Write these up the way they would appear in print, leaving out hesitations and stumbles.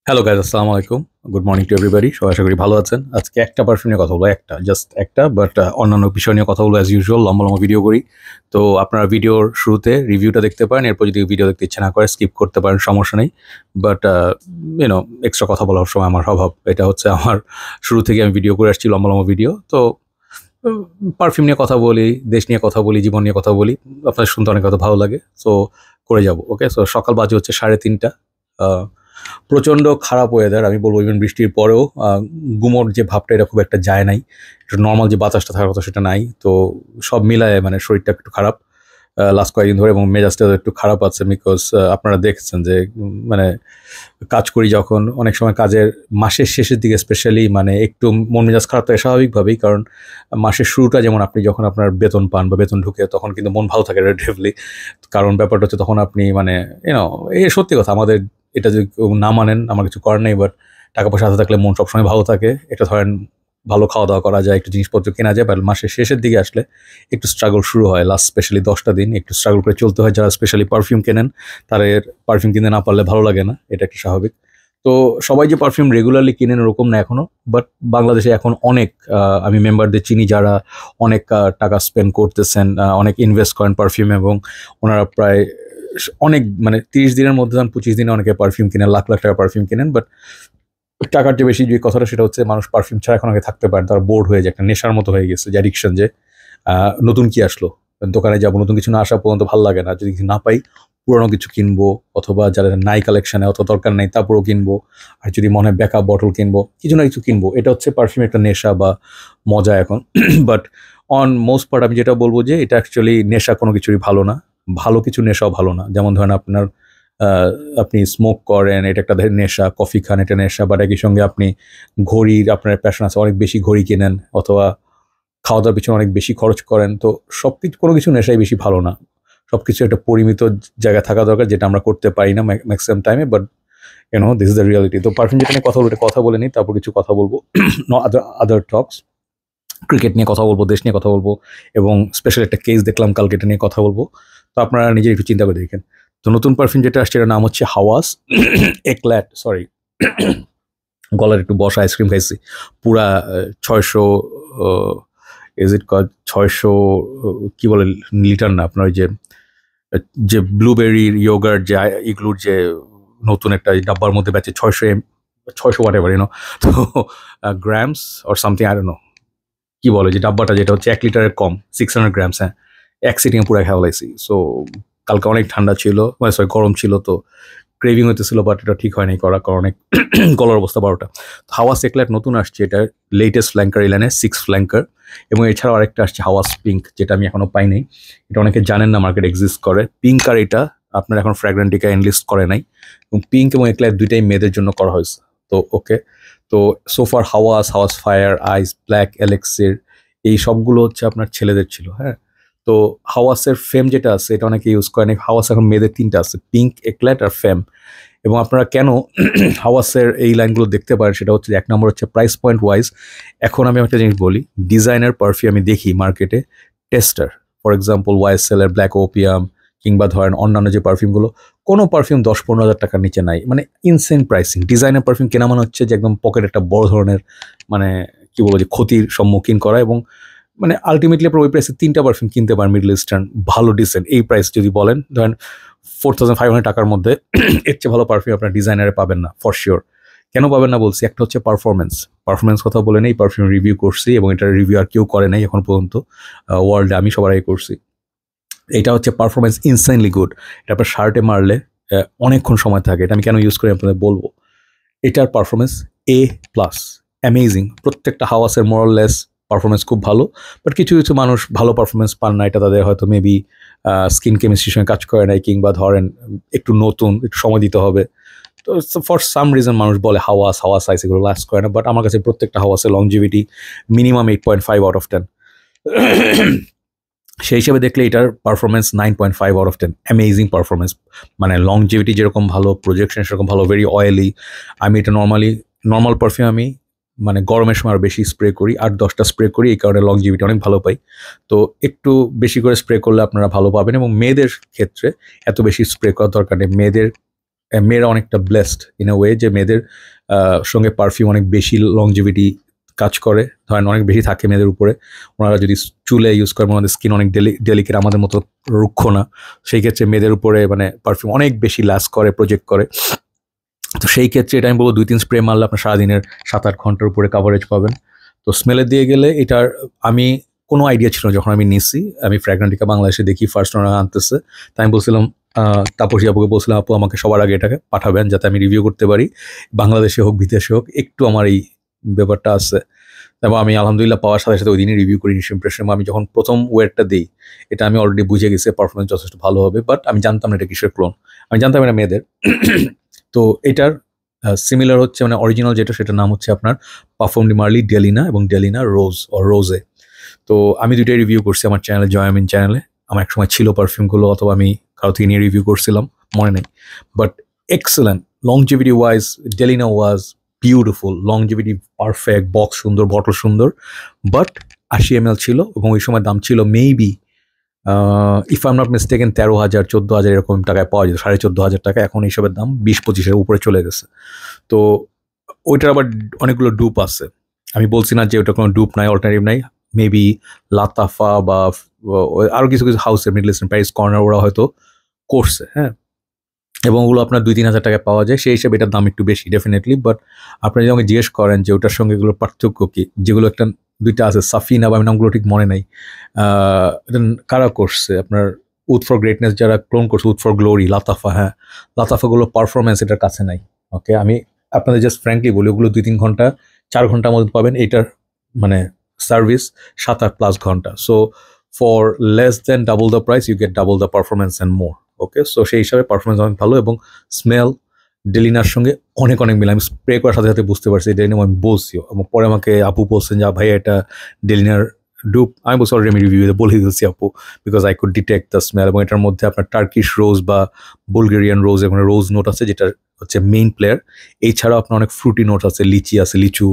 Hello guys, আসসালামু আলাইকুম। Good morning to everybody. সবাই আশা করি ভালো আছেন। আজকে একটা পারফিউম নিয়ে কথা বলবো, জাস্ট একটা, বাট অন্যান্য বিষয় নিয়ে কথা বলবো অ্যাজ ইউজুয়াল। লম্বা লম্বা ভিডিও করি। তো আপনারা ভিডিওর শুরুতে রিভিউটা দেখতে পারেন, এরপর যদি ভিডিও দেখতে ইচ্ছে না করে স্কিপ করতে পারেন, সমস্যা নেই। বাট এক্সট্রা কথা বলার সময় আমার অভাব, এটা হচ্ছে আমার শুরু থেকে আমি ভিডিও করে আসছি, লম্বা লম্বা ভিডিও। তো পারফিউম নিয়ে কথা বলি, দেশ নিয়ে কথা বলি, জীবন নিয়ে কথা বলি, আপনার শুনতে অনেক কথা ভালো লাগে। সো করে যাব। ওকে, সো সকাল বাজে হচ্ছে 3:30। প্রচণ্ড খারাপ ওয়েদার, আমি বলবো ইভেন বৃষ্টির পরেও গুমোট যে ভাবটা এটা খুব একটা যায় নাই। একটু নর্মাল যে বাতাসটা থাকার কথা সেটা নাই। তো সব মিলায় মানে শরীরটা একটু খারাপ লাস্ট কয়েকদিন ধরে, এবং মেজাজটা একটু খারাপ আছে বিকজ আপনারা দেখছেন যে মানে কাজ করি যখন, অনেক সময় কাজের মাসের শেষের দিকে স্পেশালি মানে একটু মন মেজাজ খারাপ থাকে স্বাভাবিকভাবেই। কারণ মাসের শুরুটা যেমন আপনি যখন আপনার বেতন পান বা বেতন ঢুকে তখন কিন্তু মন ভালো থাকে রিলেটিভলি। কারণ ব্যাপারটা হচ্ছে তখন আপনি মানে এই সত্যি কথা, আমাদের এটা যদি কেউ না মানেন আমার কিছু করার নেই, বাট টাকা পয়সা হাতে থাকলে মন সবসময় ভালো থাকে। এটা ধরেন ভালো খাওয়া দাওয়া করা যায়, একটু জিনিসপত্র কেনা যায়, বাট মাসের শেষের দিকে আসলে একটু স্ট্রাগল শুরু হয়। লাস্ট স্পেশালি 10টা দিন একটু স্ট্রাগল করে চলতে হয়। যারা স্পেশালি পারফিউম কেনেন তাদের পারফিউম কিনতে না পারলে ভালো লাগে না, এটা একটু স্বাভাবিক। তো সবাই যে পারফিউম রেগুলারলি কিনেন ওরকম না এখনো, বাট বাংলাদেশে এখন অনেক আমি মেম্বারদের চিনি যারা অনেক টাকা স্পেন্ড করতেছেন, অনেক ইনভেস্ট করেন পারফিউমে, এবং ওনারা প্রায় অনেক মানে 30 দিনের মধ্যে 25 দিনে অনেকে পারফিউম কিনেন, লাখ লাখ টাকা পারফিউম কিনেন। বাট টাকার যে বেশি যে কথাটা সেটা হচ্ছে মানুষ পারফিউম ছাড়া এখন আগে থাকতে পারেন, তারা বোর্ড হয়ে যায়, একটা নেশার মতো হয়ে গেছে, যে অ্যাডিকশন, যে নতুন কি আসলো, দোকানে যাবো, নতুন কিছু না আসা পর্যন্ত ভালো লাগে না, যদি কিছু না পাই পুরোনো কিছু কিনবো, অথবা যারা নাই কালেকশনে অত দরকার নেই তারপরেও কিনবো, আর যদি মনে হয় ব্যাকআপ বটল কিনবো, কিছু না কিছু কিনবো। এটা হচ্ছে পারফিউম একটা নেশা বা মজা এখন। বাট অন মোস্ট পার্ট আমি যেটা বলবো যে এটা অ্যাকচুয়ালি নেশা কোনো কিছুরই ভালো না। ভালো কিছু নেশাও ভালো না। যেমন ধরেন আপনার আহ, আপনি স্মোক করেন, এটা একটা নেশা, কফি খান, এটা নেশা, বাট একই সঙ্গে আপনি ঘড়ির আপনার প্যাশন আছে, অনেক বেশি ঘড়ি কেনেন, অথবা খাওয়া দাওয়ার পিছনে অনেক বেশি খরচ করেন। তো সবকিছু কোনো কিছু নেশাই বেশি ভালো না। সবকিছু একটা পরিমিত জায়গায় থাকা দরকার, যেটা আমরা করতে পারি না ম্যাক্সিমাম টাইমে। But this is the reality. তো পারফিউম যেটা নিয়ে কথা বলবো, এটা কথা বলে নিই, তারপর কিছু কথা বলবো। আদার টক্স, ক্রিকেট নিয়ে কথা বলবো, দেশ নিয়ে কথা বলবো, এবং স্পেশাল একটা কেস দেখলাম কালকে, এটা নিয়ে কথা বলবো। তো আপনারা নিজের একটু চিন্তা করে দেখেন। তো নতুন পারফিউম যেটা আসছে এটার নাম হচ্ছে হাওয়াস একল্যাট, সরি, গলার একটু বসা, আইসক্রিম খাইছি পুরা 600, ইজ ইট কল 600, কি বলে, লিটার না, আপনার ওই যে যে ব্লুবেরির ইয়োগার্ট যে ইগলুর যে নতুন একটা ডাব্বার মধ্যে বেচে 600 হোয়াট এভার তো grams or something, I don't know কি বলে, যে ডাব্বাটা যেটা হচ্ছে 1 লিটারের কম, 600 গ্রামস, হ্যাঁ, এক সিটিং পুরো খেয়া লাইছি। সো কালকে অনেক ঠান্ডা ছিল, মানে সরি গরম ছিল, তো ক্রেভিং হইতেছিল, বাট এটা ঠিক হয়নি করা, কারণ অনেক গলার অবস্থা 12টা। হাওয়া সেকলার নতুন আসছে, এটা লেটেস্ট ফ্ল্যাঙ্কার ইলানে 6 ফ্ল্যাঙ্কার, এবং এছাড়াও আরেকটা আসছে হাওয়াস পিঙ্ক, যেটা আমি এখনো পাই নাই। এটা অনেকে জানেন না, মার্কেট এক্সিস্ট করে। পিঙ্ক আর এটা আপনার এখন ফ্র্যাগ্রেন্টিকা এনলিস্ট করে নাই, এবং পিঙ্ক এবং একলার দুইটাই মেয়েদের জন্য করা হয়েছে। তো ওকে, তো সোফার হাওয়াস, হাওয়াস ফায়ার, আইস, ব্ল্যাক, এলেক্সির, এই সবগুলো হচ্ছে আপনার ছেলেদের ছিল, হ্যাঁ। তো হাওয়াসের ফেম যেটা আছে এটা অনেকে ইউজ করেন। হাওয়াস এখন মেয়েদের 3টা আছে, পিঙ্ক, একল্যাট আর ফেম। এবং আপনারা কেন হাওয়াসের এই লাইনগুলো দেখতে পারেন সেটা হচ্ছে, এক নম্বর হচ্ছে প্রাইস পয়েন্ট ওয়াইজ। এখন আমি একটা জিনিস বলি, ডিজাইনার পারফিউম আমি দেখি মার্কেটে টেস্টার, ফর এক্সাম্পল ওয়াইএসএল এর ব্ল্যাক ওপিয়াম, কিংবা ধরেন অন্যান্য যে পারফিউমগুলো, কোনো পারফিউম 10-15 হাজার টাকার নিচে নাই, মানে ইনসেন প্রাইসিং। ডিজাইনার পারফিউম কেনা মানে হচ্ছে যে একদম পকেট একটা বড় ধরনের মানে কি বলবো, যে ক্ষতির সম্মুখীন করা। এবং মানে আলটিমেটলি আপনার ওই প্রাইসে 3টা পারফিউম কিনতে পারেন মিডল ইস্টার্ন, ভালো ডিসেন্ট। এই প্রাইস যদি বলেন ধরেন 4500 টাকার মধ্যে এর চেয়ে ভালো পারফিউম আপনার ডিজাইনারে পাবেন না ফর শিওর। কেন পাবেন না বলছি, একটা হচ্ছে পারফরমেন্স। পারফরমেন্স কথা বলে নেই, পারফিউম রিভিউ করছি, এবং এটার রিভিউ আর কেউ করে নাই এখন পর্যন্ত ওয়ার্ল্ডে, আমি সবার আগে করছি। এটা হচ্ছে পারফরমেন্স ইনসাইনলি গুড। এটা আপনার শার্টে মারলে অনেকক্ষণ সময় থাকে। এটা আমি কেন ইউজ করি আপনাদের বলবো। এটার পারফরমেন্স A+, অ্যামেজিং। প্রত্যেকটা হাওয়াসের মোরাললেস পারফরমেন্স খুব ভালো, বাট কিছু কিছু মানুষ ভালো পারফরমেন্স পান না, এটা তাদের হয়তো মেবি স্কিন কেমিস্ট্রির সঙ্গে কাজ করে নাই, কিংবা ধরেন একটু নতুন, একটু সময় দিতে হবে। তো ফর সাম রিজন মানুষ বলে হাওয়াস, হাওয়াস আইস এগুলো লাস্ট করে না, বাট আমার কাছে প্রত্যেকটা হাওয়াসের লংজিভিটি মিনিমাম 8.5 আউট অফ 10। সেই হিসেবে দেখলে এটার performance 9.5 out of 10, amazing performance. মানে লংজিভিটি যেরকম ভালো, প্রজেকশন সেরকম ভালো, ভেরি অয়েলি। আমি এটা নর্মাল পারফিউম আমি মানে গরমের সময় আরও বেশি স্প্রে করি, 8-10টা স্প্রে করি, এই কারণে লংজিভিটি অনেক ভালো পাই। তো একটু বেশি করে স্প্রে করলে আপনারা ভালো পাবেন। এবং মেয়েদের ক্ষেত্রে এত বেশি স্প্রে করার দরকার নেই। মেয়েদের মেয়েরা অনেকটা ব্লেসড ইন এ ওয়ে যে মেয়েদের সঙ্গে পারফিউম অনেক বেশি লংজিভিটি কাজ করে, ধরেন অনেক বেশি থাকে মেয়েদের উপরে। ওনারা যদি চুলে ইউজ করে, ওনাদের স্কিন অনেক ডেলিকেট, আমাদের মতো রুক্ষ না, সেই ক্ষেত্রে মেয়েদের উপরে মানে পারফিউম অনেক বেশি লাস্ট করে, প্রজেক্ট করে। তো সেই ক্ষেত্রে এটা আমি বলবো 2-3 স্প্রে মারলে আপনার সারাদিনের 7-8 ঘন্টার উপরে কাভারেজ পাবেন। তো স্মেলের দিয়ে গেলে এটার আমি কোনো আইডিয়া ছিল না যখন আমি নিছি। আমি ফ্র্যাগনেন্টিকা বাংলাদেশে দেখি ফার্স্ট ওনারা আনতেছে, তাই আমি বলছিলাম তাপসী আপুকে বলছিলাম, আপু আমাকে সবার আগে এটাকে পাঠাবেন যাতে আমি রিভিউ করতে পারি, বাংলাদেশে হোক বিদেশে হোক, একটু আমার এই ব্যাপারটা আছে। এবং আমি আলহামদুলিল্লাহ পাওয়ার সাথে সাথে ওই দিনই রিভিউ করি নিশ ইমপ্রেশন। আমি যখন প্রথম ওয়েটটা দিই, এটা আমি অলরেডি বুঝে গেছি পারফরমেন্স যথেষ্ট ভালো হবে, বাট আমি জানতাম না এটা কিসের ক্লোন, আমি জানতাম এটা মেয়েদের। তো এটার সিমিলার হচ্ছে মানে অরিজিনাল যেটা, সেটার নাম হচ্ছে আপনার পারফিউম ডি মার্লি ডেলিনা এবং ডেলিনা রোজ অর রোজে। তো আমি দুইটাই রিভিউ করছি আমার চ্যানেলে, জয়ামিন চ্যানেলে। আমার এক সময় ছিল পারফিউমগুলো, অথবা আমি কারো থেকে নিয়ে রিভিউ করছিলাম, মনে নেই। But excellent longevity wise Delina was beautiful, longevity perfect, box সুন্দর, বটল সুন্দর। বাট 80 ml ছিল এবং ওই সময় দাম ছিল maybe if I am not mistaken 13,000-14,000 এরকম টাকায় পাওয়া যেত, 14,500 টাকা। এখন এইসবের দাম 20-25-এর উপরে চলে গেছে। তো ওইটার আবার অনেকগুলো ডুপ আছে, আমি বলছি না যে ওটা কোনো ডুপ নাই, অল্টারনেটিভ নাই। মেবি লাতাফা বা আরও কিছু কিছু হাউসের, মিডল ইস্টার্ন, প্যারিস কর্নার, ওরা হয়তো করছে, হ্যাঁ। এবং ওগুলো আপনার 2-3 হাজার টাকায় পাওয়া যায়, সেই হিসেবে এটার দাম একটু বেশি ডেফিনেটলি। বাট আপনি যদি আমাকে জিজ্ঞেস করেন যে ওটার সঙ্গে এগুলোর পার্থক্য কী, যেগুলো একটা দুইটা আছে সাফিনা বা আমি নামগুলো ঠিক মনে নাই, এটা কারা করছে আপনার উড ফর গ্রেটনেস যারা ক্লোন করছে, উড ফর গ্লোরি, লাতাফা, হ্যাঁ লাতাফাগুলো পারফরমেন্স এটার কাছে নাই। ওকে, আমি আপনাদের জাস্ট ফ্র্যাঙ্কলি বলি, ওগুলো 2-3 ঘন্টা 4 ঘন্টার মধ্যে পাবেন, এটার মানে সার্ভিস 7-8+ ঘন্টা। So for less than double the price you get double the performance and more. Okay, so সেই হিসাবে পারফরমেন্স অনেক ভালো এবং স্মেল ডেলিনার সঙ্গে অনেক অনেক মিলে। আমি স্প্রে করার সাথে সাথে বুঝতে পারছি ডেলিনা, আমি বলছিও, এবং পরে আমাকে আপু বলছেন যে ভাই এটা ডেলিনার ডুপ। আমি বলছি অলরেডি আমি রিভিউতে বলে দিয়েছি আপু, because I could detect the smell. এবং এটার মধ্যে আপনার টার্কিশ রোজ বা বুলগেরিয়ান রোজ, এবং রোজ নোট আছে যেটা হচ্ছে মেইন প্লেয়ার। এছাড়াও আপনার অনেক ফ্রুটি নোট আছে, লিচি আছে, লিচু,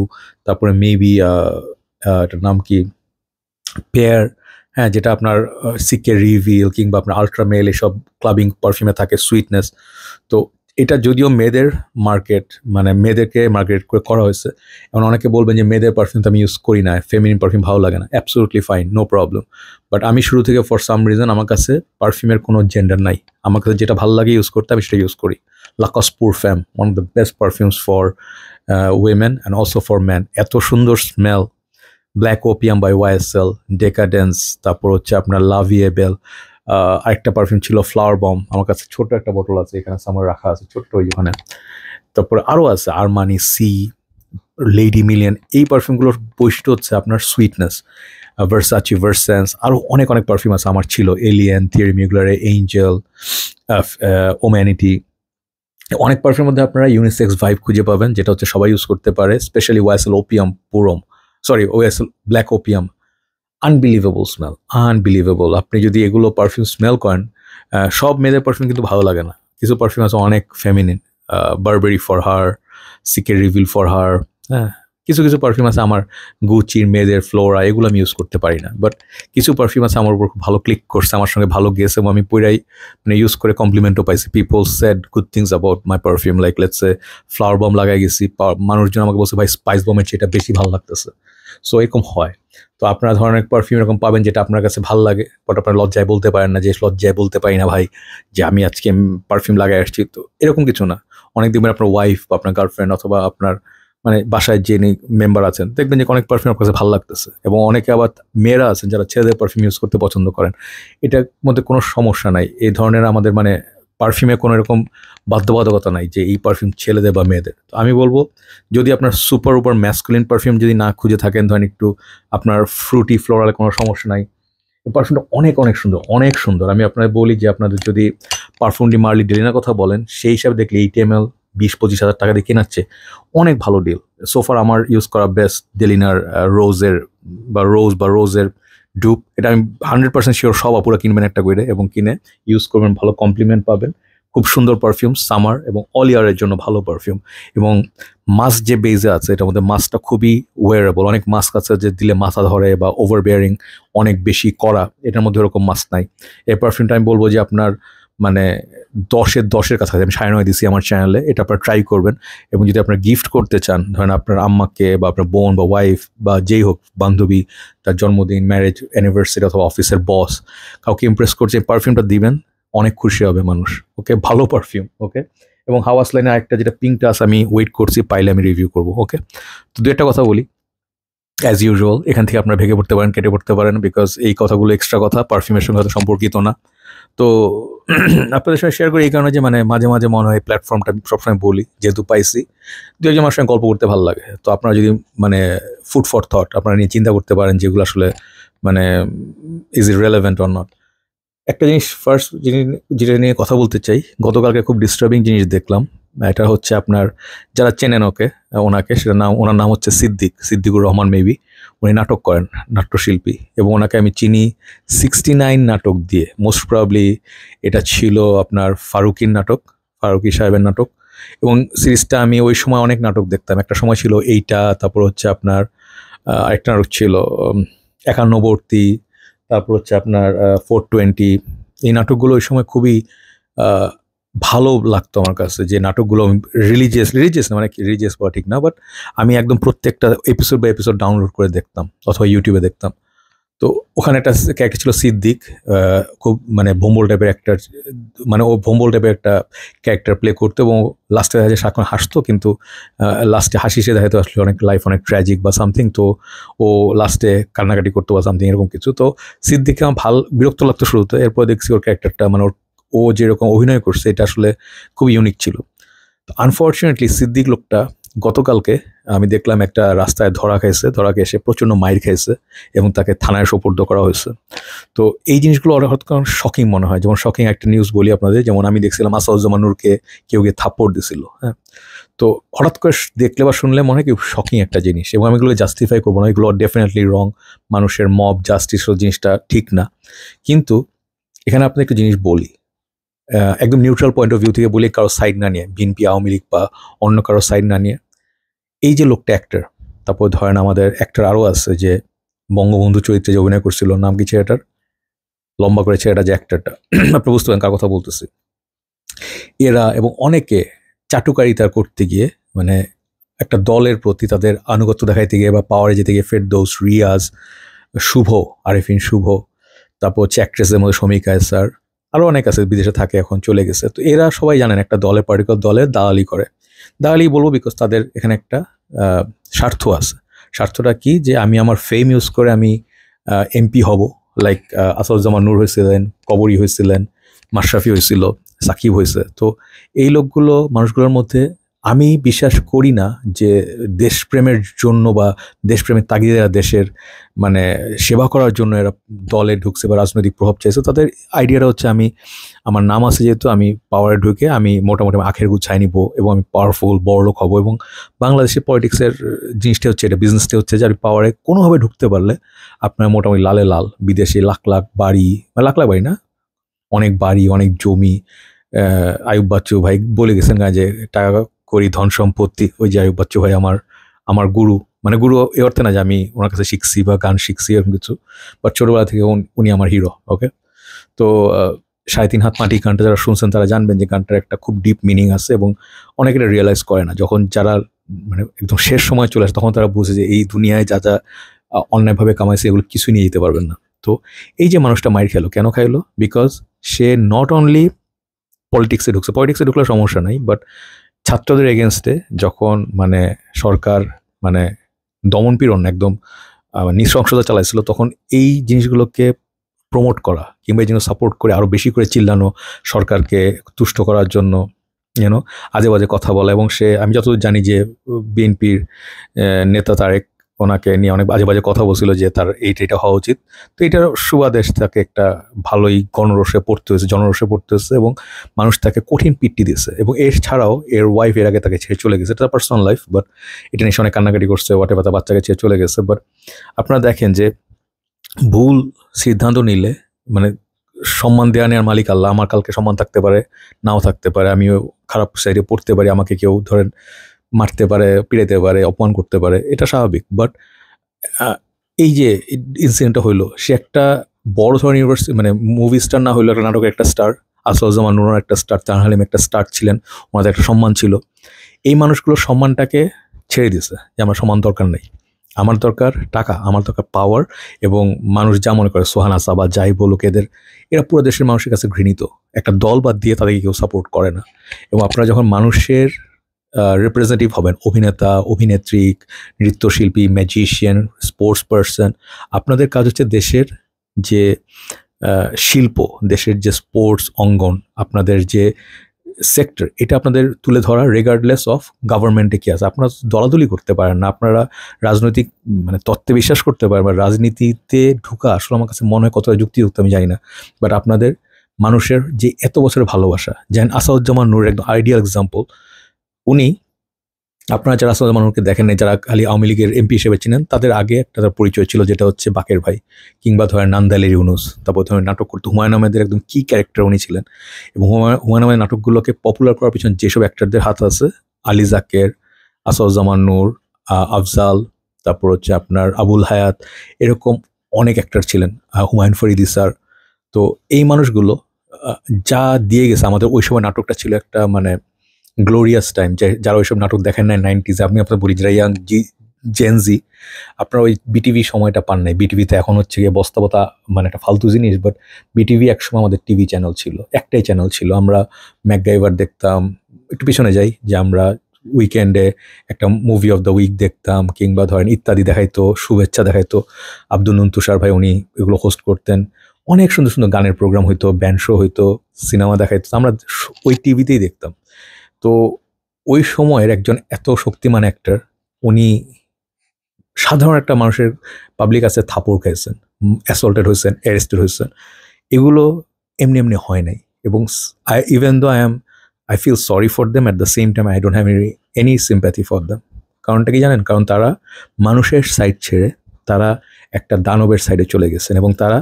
তারপরে মেবি এটার নাম কি, পেয়ার, হ্যাঁ, যেটা আপনার সিকে রিভিল কিংবা আপনার আলট্রামেল এসব ক্লাবিং পারফিউমে থাকে, সুইটনেস। তো এটা যদিও মেয়েদের মার্কেট, মানে মেয়েদেরকে মার্কেট করে করা হয়েছে, এবং অনেকে বলবেন যে মেয়েদের পারফিউম তো আমি ইউজ করি না, ফেমিনিন পারফিউম ভালো লাগে না। Absolutely fine, no problem. But আমি শুরু থেকে ফর সাম রিজন আমার কাছে পারফিউমের কোনো জেন্ডার নাই, আমার কাছে যেটা ভালো লাগে ইউজ করতে আমি সেটা ইউজ করি। লাকস পুর ফ্যাম, one of the best perfumes for women and also for man. এত সুন্দর smell, black opium by YSL, decadence, তারপর হচ্ছে আপনার লাভিয়েবেল, আরেকটা পারফিউম ছিল ফ্লাওয়ার বম, আমার কাছে ছোট একটা বোতল আছে এখানে সামার রাখা আছে, ছোট্ট ওইখানে। তারপরে আরও আছে আরমানি, সি, লেডি মিলিয়ন। এই পারফিউমগুলোর বৈশিষ্ট্য হচ্ছে আপনার সুইটনেস, ভার্সাচি, ভার্সেন্স, আরও অনেক অনেক পারফিউম আছে আমার ছিল, এলিয়েন, থিয়েরি মিউগলারে, এঞ্জেল, ওম্যানিটি। অনেক পারফিউমের মধ্যে আপনারা ইউনিসেক্স ভাইব খুঁজে পাবেন, যেটা হচ্ছে সবাই ইউজ করতে পারে, স্পেশালি ওয়াইএসএল ওপিয়াম পুরম, sorry YSL black opium. Unbelievable smell, unbelievable. আপনি যদি এগুলো পারফিউম স্মেল করেন, সব মেয়েদের পারফিউম কিন্তু ভালো লাগে না, কিছু পারফিউম আছে অনেক feminine, Burberry for her, CK Reveal for her, হ্যাঁ। কিছু কিছু পারফিউম আছে আমার গুচির, মেয়েদের ফ্লোরা, এগুলো আমি ইউজ করতে পারি না। বাট কিছু পারফিউম আছে আমার উপর খুব ভালো ক্লিক করছে, আমার সঙ্গে ভালো গেছে, এবং আমি পুরাই মানে ইউজ করে কমপ্লিমেন্টও পাইছি। People said good things about my perfume, like let's say Flowerbomb লাগাই গেছি, মানুষজন আমাকে বলছে ভাই স্পাইস বমের চেয়ে এটা বেশি ভালো লাগতেছে। সো এরকম হয়। তো আপনারা ধরনের পারফিউম এরকম পাবেন যেটা আপনার কাছে ভালো লাগে, বাট আপনার লজ্জায় বলতে পারেন না, যে লজ্জায় বলতে পারি না ভাই যে আমি আজকে পারফিউম লাগাই আসছি। তো এরকম কিছু না, অনেক দিন আপনার ওয়াইফ বা আপনার গার্লফ্রেন্ড অথবা আপনার মানে বাসায় যে মেম্বার আছেন, দেখবেন যে অনেক পারফিউম আপনার কাছে ভালো লাগতেছে। এবং অনেকে আবার মেয়েরা আছেন যারা ছেলেদের পারফিউম ইউজ করতে পছন্দ করেন, এটার মধ্যে কোনো সমস্যা নাই। এই ধরনের আমাদের মানে পারফিউমে কোনো এরকম বাধ্যবাধকতা নাই যে এই পারফিউম ছেলেদের বা মেয়েদের। তো আমি বলবো যদি আপনার সুপার উপর ম্যাসকুলিন পারফিউম যদি না খুঁজে থাকেন, ধরেন একটু আপনার ফ্রুটি ফ্লোরাল, কোনো সমস্যা নাই, এই পারফিউমটা অনেক অনেক সুন্দর, অনেক সুন্দর। আমি আপনাদের বলি যে আপনাদের যদি পারফিউম ডি মার্লি ডেলিনার কথা বলেন, সেই হিসাবে দেখলে 8 ml 20-25 হাজার টাকা দিয়ে কেনাচ্ছে অনেক ভালো ডিল। সোফার আমার ইউজ করা বেস্ট ডেলিনার রোজের বা রোজের ডুপ, এটা আমি 100% শিওর সব আপুরা কিনবেন একটা করে, এবং কিনে ইউজ করবেন, ভালো কমপ্লিমেন্ট পাবেন। খুব সুন্দর পারফিউম, সামার এবং অল ইয়ারের জন্য ভালো পারফিউম। এবং মাস্ক যে বেজে আছে, এটার মধ্যে মাস্কটা খুবই ওয়ারেবল। অনেক মাস্ক আছে যে দিলে মাথা ধরে বা ওভার বেয়ারিং অনেক বেশি করা, এটার মধ্যে ওরকম মাস্ক নাই। এই পারফিউমটা আমি বলবো যে আপনার মানে 10-এর 10-এর কাছাকাছি, আমি 9.5 দিছি আমার চ্যানেলে। এটা আপনারা ট্রাই করবেন, এবং যদি আপনারা গিফট করতে চান, ধরেন আপনার আম্মাকে বা আপনার বোন বা ওয়াইফ বা যেই হোক, বান্ধবী, তার জন্মদিন, ম্যারেজ অ্যানিভার্সারি অথবা অফিসের বস, কাউকে ইমপ্রেস করছে, পারফিউমটা দিবেন, অনেক খুশি হবে মানুষ। ওকে, ভালো পারফিউম। ওকে, এবং হাওয়াস লাইনে আরেকটা যেটা পিঙ্কটা আছে, আমি ওয়েট করছি, পাইলে আমি রিভিউ করবো। ওকে, তো দু একটা কথা বলি। অ্যাজ ইউজুয়াল এখান থেকে আপনারা ভেঙে পড়তে পারেন, কেটে পড়তে পারেন, বিকজ এই কথাগুলো এক্সট্রা কথা, পারফিউমের সঙ্গে হয়তো সম্পর্কিত না। তো আপনাদের সঙ্গে শেয়ার করি এই কারণে যে মানে মাঝে মাঝে মনে হয় প্ল্যাটফর্মটা সবসময় বলি, যেহেতু পাইছি, দু একজন আমার সঙ্গে গল্প করতে ভালো লাগে। তো আপনারা যদি মানে ফুড ফর থট আপনারা নিয়ে চিন্তা করতে পারেন, যেগুলো আসলে মানে is it relevant or not. একটা জিনিস ফার্স্ট যেটা নিয়ে কথা বলতে চাই, গতকালকে খুব ডিস্টার্বিং জিনিস দেখলাম। এটা হচ্ছে আপনার যারা চেনেন ওনাকে, সেটা ওনার নাম হচ্ছে সিদ্দিকুর রহমান মেবি। উনি নাটক করেন, নাট্যশিল্পী, এবং ওনাকে আমি চিনি 69 নাটক দিয়ে। মোস্ট প্রবাবলি এটা ছিল আপনার ফারুকির নাটক, ফারুকি সাহেবের নাটক। এবং সিরিজটা আমি ওই সময় অনেক নাটক দেখতাম। একটা সময় ছিল এইটা, তারপর হচ্ছে আপনার আরেকটা নাটক ছিল 91বর্তী, তারপর হচ্ছে আপনার 420। এই নাটকগুলো ওই সময় খুবই ভালো লাগতো আমার কাছে, যে নাটকগুলো রিলিজিয়াস না, মানে রিলিজিয়াস বলা ঠিক না, বাট আমি একদম প্রত্যেকটা এপিসোড বাই এপিসোড ডাউনলোড করে দেখতাম অথবা ইউটিউবে দেখতাম। তো ওখানে একটা ক্যারেক্টার ছিল সিদ্দিক, খুব মানে ভোম্বল টাইপের একটা, মানে ও ভোম্বল টাইপের একটা ক্যারেক্টার প্লে করতো, এবং লাস্টে দেখা যায় সারাক্ষণ হাসতো, কিন্তু লাস্টে হাসি সে দেখাতো আসলে অনেক লাইফ অনেক ট্র্যাজিক বা সামথিং। তো ও লাস্টে কান্নাকাটি করতো বা সামথিং এরকম কিছু। তো সিদ্দিককে আমার বিরক্ত লাগতো শুরুতে, এরপর দেখছি ওর ক্যারেক্টারটা মানে ও যেরকম অভিনয় করছে এটা আসলে খুব ইউনিক ছিল। তো আনফর্চুনেটলি সিদ্দিক লোকটা গতকালকে আমি দেখলাম একটা রাস্তায় ধরা খেয়ে এসে প্রচণ্ড মাইর খেয়েছে, এবং তাকে থানায় সোপর্দ করা হয়েছে। তো এই জিনিসগুলো হঠাৎ করে শকিং মনে হয়। যেমন শকিং একটা নিউজ বলি আপনাদের, যেমন আমি দেখছিলাম আসাদুজ্জামান নূরকে কেউ গিয়ে থাপ্পড় দিছিল, হ্যাঁ। তো হঠাৎ করে দেখলে বা শুনলে মনে হয় কি শকিং একটা জিনিস, এবং আমি এগুলো জাস্টিফাই করবো না, এগুলো ডেফিনেটলি রং, মানুষের মব জাস্টিস জিনিসটা ঠিক না। কিন্তু এখানে আপনি একটা জিনিস বলি, একদম নিউট্রাল পয়েন্ট অফ ভিউ থেকে বলি, কারো সাইড না নিয়ে, বিএনপি আওয়ামী লীগ বা অন্য কারো সাইড না নিয়ে। এই যে লোকটা অ্যাক্টর, তারপর ধরেন আমাদের অ্যাক্টর আরও আছে যে বঙ্গবন্ধু চরিত্রে যে অভিনয় করছিল, নাম কি ছেলেটার, লম্বা করে ছেলেটা যে অ্যাক্টরটা, আপনি বুঝতে পারেন কার কথা বলতেছি। এরা এবং অনেকে চাটুকারিতা করতে গিয়ে, মানে একটা দলের প্রতি তাদের আনুগত্য দেখাইতে গিয়ে বা পাওয়ারে যেতে গিয়ে, ফেরদৌস, রিয়াজ, শুভ, আরিফিন শুভ, তারপর হচ্ছে অ্যাক্ট্রেসের মধ্যে শমিকা স্যার, আরও অনেক আছে, বিদেশে থাকে, এখন চলে গেছে। তো এরা সবাই জানেন একটা দলের পার্টিকুলার দলের দালালি করে। দালালি বলবো বিকজ তাদের এখানে একটা স্বার্থ আছে। স্বার্থটা কি, যে আমি আমার ফেম ইউজ করে আমি এমপি হব, লাইক আসাদুজ্জামান নূর হয়েছিলেন, কবরী হয়েছিলেন, মাশরাফি হয়েছিল, সাকিব হয়েছে। তো এই লোকগুলো, মানুষগুলোর মধ্যে আমি বিশ্বাস করি না যে দেশপ্রেমের জন্য বা দেশপ্রেমের তাগিদে এরা দেশের মানে সেবা করার জন্য এরা দলে ঢুকছে বা রাজনৈতিক প্রভাব চাইছে। তাদের আইডিয়াটা হচ্ছে আমি, আমার নাম আছে যেহেতু, আমি পাওয়ারে ঢুকে আমি মোটামুটি আখের গুছাই নিব, এবং আমি পাওয়ারফুল বড়লোক হব। এবং বাংলাদেশের পলিটিক্সের জিনিসটা হচ্ছে এটা, বিজনেসটা হচ্ছে যে আমি পাওয়ারে কোনোভাবে ঢুকতে পারলে আপনার মোটামুটি লালে লাল, বিদেশে লাখ লাখ বাড়ি, লাখ লাখ বাড়ি না, অনেক বাড়ি, অনেক জমি। আয়ুব বাচ্চু ভাই বলে গেছেন যে টাকা করি, ধন সম্পত্তি। ওই যে আয়ুব বাচ্চু ভাই আমার গুরু, মানে গুরু এ অর্থে না যে আমি ওনার কাছে শিখছি বা গান শিখছি এরকম কিছু, বাট ছোটোবেলা থেকে উনি আমার হিরো। ওকে, তো 3.5 হাত মাটি গানটা যারা শুনছেন তারা জানবেন যে গানটার একটা খুব ডিপ মিনিং আছে, এবং অনেকে এটা রিয়েলাইজ করে না। যখন যারা মানে একদম শেষ সময় চলে আসে, তখন তারা বুঝে যে এই দুনিয়ায় যা যা অন্যায়ভাবে কামাইছে এগুলো কিছুই নিয়ে যেতে পারবেন না। তো এই যে মানুষটা মাইর খেলো, কেন খাইলো? বিকজ সে নট অনলি পলিটিক্সে ঢুকলে সমস্যা নাই, বাট ছাত্রদের এগেনস্টে যখন মানে সরকার মানে দমনপীড়ন একদম নৃশংসতা চালাইছিল, তখন এই জিনিসগুলোকে প্রমোট করা কিংবা এই জিনিস সাপোর্ট করে আরও বেশি করে চিল্লানো, সরকারকে তুষ্ট করার জন্য আজে বাজে কথা বলা। এবং সে, আমি যতদূর জানি যে বিএনপির নেতা তারেক ওনাকে নিয়ে অনেক বাজে বাজে কথা বলছিল যে তার এইটা হওয়া উচিত। তো এটার সুবাদে তাকে একটা ভালোই জনরোষে পড়তে হয়েছে, এবং মানুষ তাকে কঠিন পিট্টি দিয়েছে। এবং এছাড়াও এর ওয়াইফ এর আগে তাকে ছেড়ে চলে গেছে, এটা পার্সোনাল লাইফ, বাট এটা নিয়ে অনেক কান্নাকাটি করছে, হোয়াটএভার, তার বাচ্চাকে ছেড়ে চলে গেছে। বাট আপনারা দেখেন যে ভুল সিদ্ধান্ত নিলে মানে সম্মান দেওয়া নেওয়ার মালিক আল্লাহ। আমার কালকে সম্মান থাকতে পারে, নাও থাকতে পারে, আমিও খারাপ সাইডে পড়তে পারি, আমাকে কেউ ধরেন মারতে পারে, পিড়াইতে পারে, অপমান করতে পারে, এটা স্বাভাবিক। বাট এই যে ইনসিডেন্টটা হইলো, সে একটা বড় ধরনের ইউনিভার্সিটি মানে মুভি স্টার না হইলো, একটা নাটকের একটা স্টার, আসাদুজ্জামান নূর একটা স্টার, তানহা হালিম একটা স্টার ছিলেন, ওনাদের একটা সম্মান ছিল। এই মানুষগুলোর সম্মানটাকে ছেড়ে দিয়েছে যে আমার সম্মান দরকার নেই, আমার দরকার টাকা, আমার দরকার পাওয়ার। এবং মানুষ যা মনে করে সোহানা আসা বা যাই বলুক এরা পুরো দেশের মানুষের কাছে ঘৃণিত। একটা দল বাদ দিয়ে তাদেরকে কেউ সাপোর্ট করে না। এবং আপনারা যখন মানুষের রিপ্রেজেন্টেটিভ হবেন, অভিনেতা, অভিনেত্রী, নৃত্যশিল্পী, ম্যাজিশিয়ান, স্পোর্টস পার্সন, আপনাদের কাজ হচ্ছে দেশের যে শিল্প, দেশের যে স্পোর্টস অঙ্গন, আপনাদের যে সেক্টর, এটা আপনাদের তুলে ধরা রেগার্ডলেস অফ গভর্নমেন্টে কী আছে। আপনারা দলাদলি করতে পারেন না, আপনারা রাজনৈতিক মানে তত্ত্বে বিশ্বাস করতে পারেন, বা রাজনীতিতে ঢুকা আসলে আমার কাছে মনে হয় কতটা যুক্তিযুক্ত আমি জানি না। বাট আপনাদের মানুষের যে এত বছরের ভালোবাসা, যেন আসাদুজ্জামান নূর একদম আইডিয়াল এক্সাম্পল। উনি, আপনারা যারা আসাদুজ্জামান নূরকে দেখেন নাই, যারা খালি আওয়ামী লীগের এমপি হিসেবে ছিলেন, তাদের আগে একটা তার পরিচয় ছিল যেটা হচ্ছে বাকের ভাই, কিংবা ধরেন নান্দাইলের ইউনুস। তারপর ধরেন নাটক করতে হুমায়ুন আহমেদের একদম কি ক্যারেক্টার উনি ছিলেন। এবং হুমায়ুন আহমেদের নাটকগুলোকে পপুলার করার পিছনে যেসব অ্যাক্টরদের হাত আছে, আলী জাকের, আসাদুজ্জামান নূর, আফজাল, তারপর হচ্ছে আপনার আবুল হায়াত, এরকম অনেক অ্যাক্টর ছিলেন, হুমায়ুন ফরিদি স্যার। তো এই মানুষগুলো যা দিয়ে গেছে আমাদের, ওই সময় নাটকটা ছিল একটা মানে গ্লোরিয়াস টাইম। যারা ওইসব নাটক দেখেন নাই 90s, আপনি আপনার বলি যারা ইয়াং জেনজি, আপনারা ওই বিটিভি সময়টা পান নাই। বিটিভিতে এখন হচ্ছে গিয়ে বস্তাবতা মানে একটা ফালতু জিনিস, বাট বিটিভি একসময় আমাদের টিভি চ্যানেল ছিল, একটাই চ্যানেল ছিল। আমরা ম্যাকগাইভার দেখতাম, একটু পিছনে যাই, যে আমরা উইকেন্ডে একটা মুভি অফ দ্য উইক দেখতাম, কিংবা ধরেন ইত্যাদি দেখাইতো, শুভেচ্ছা দেখাইতো, আব্দুল নুন তুষার ভাই উনি এগুলো হোস্ট করতেন। অনেক সুন্দর সুন্দর গানের প্রোগ্রাম হইতো, ব্যান্ড শো হইতো, সিনেমা দেখাইতো, আমরা ওই টিভিতেই দেখতাম। তো ওই সময়ের একজন এত শক্তিমান অ্যাক্টর, উনি সাধারণ একটা মানুষের পাবলিক আছে থাপড় খাইছেন, অ্যাসল্টেড হয়েছেন, অ্যারেস্টেড হয়েছেন। এগুলো এমনি এমনি হয় নাই। এবং even though I feel sorry for them, at the same time I don't have any sympathy for them. কারণটা কি জানেন? কারণ তারা মানুষের সাইড ছেড়ে তারা একটা দানবের সাইডে চলে গেছেন। এবং তারা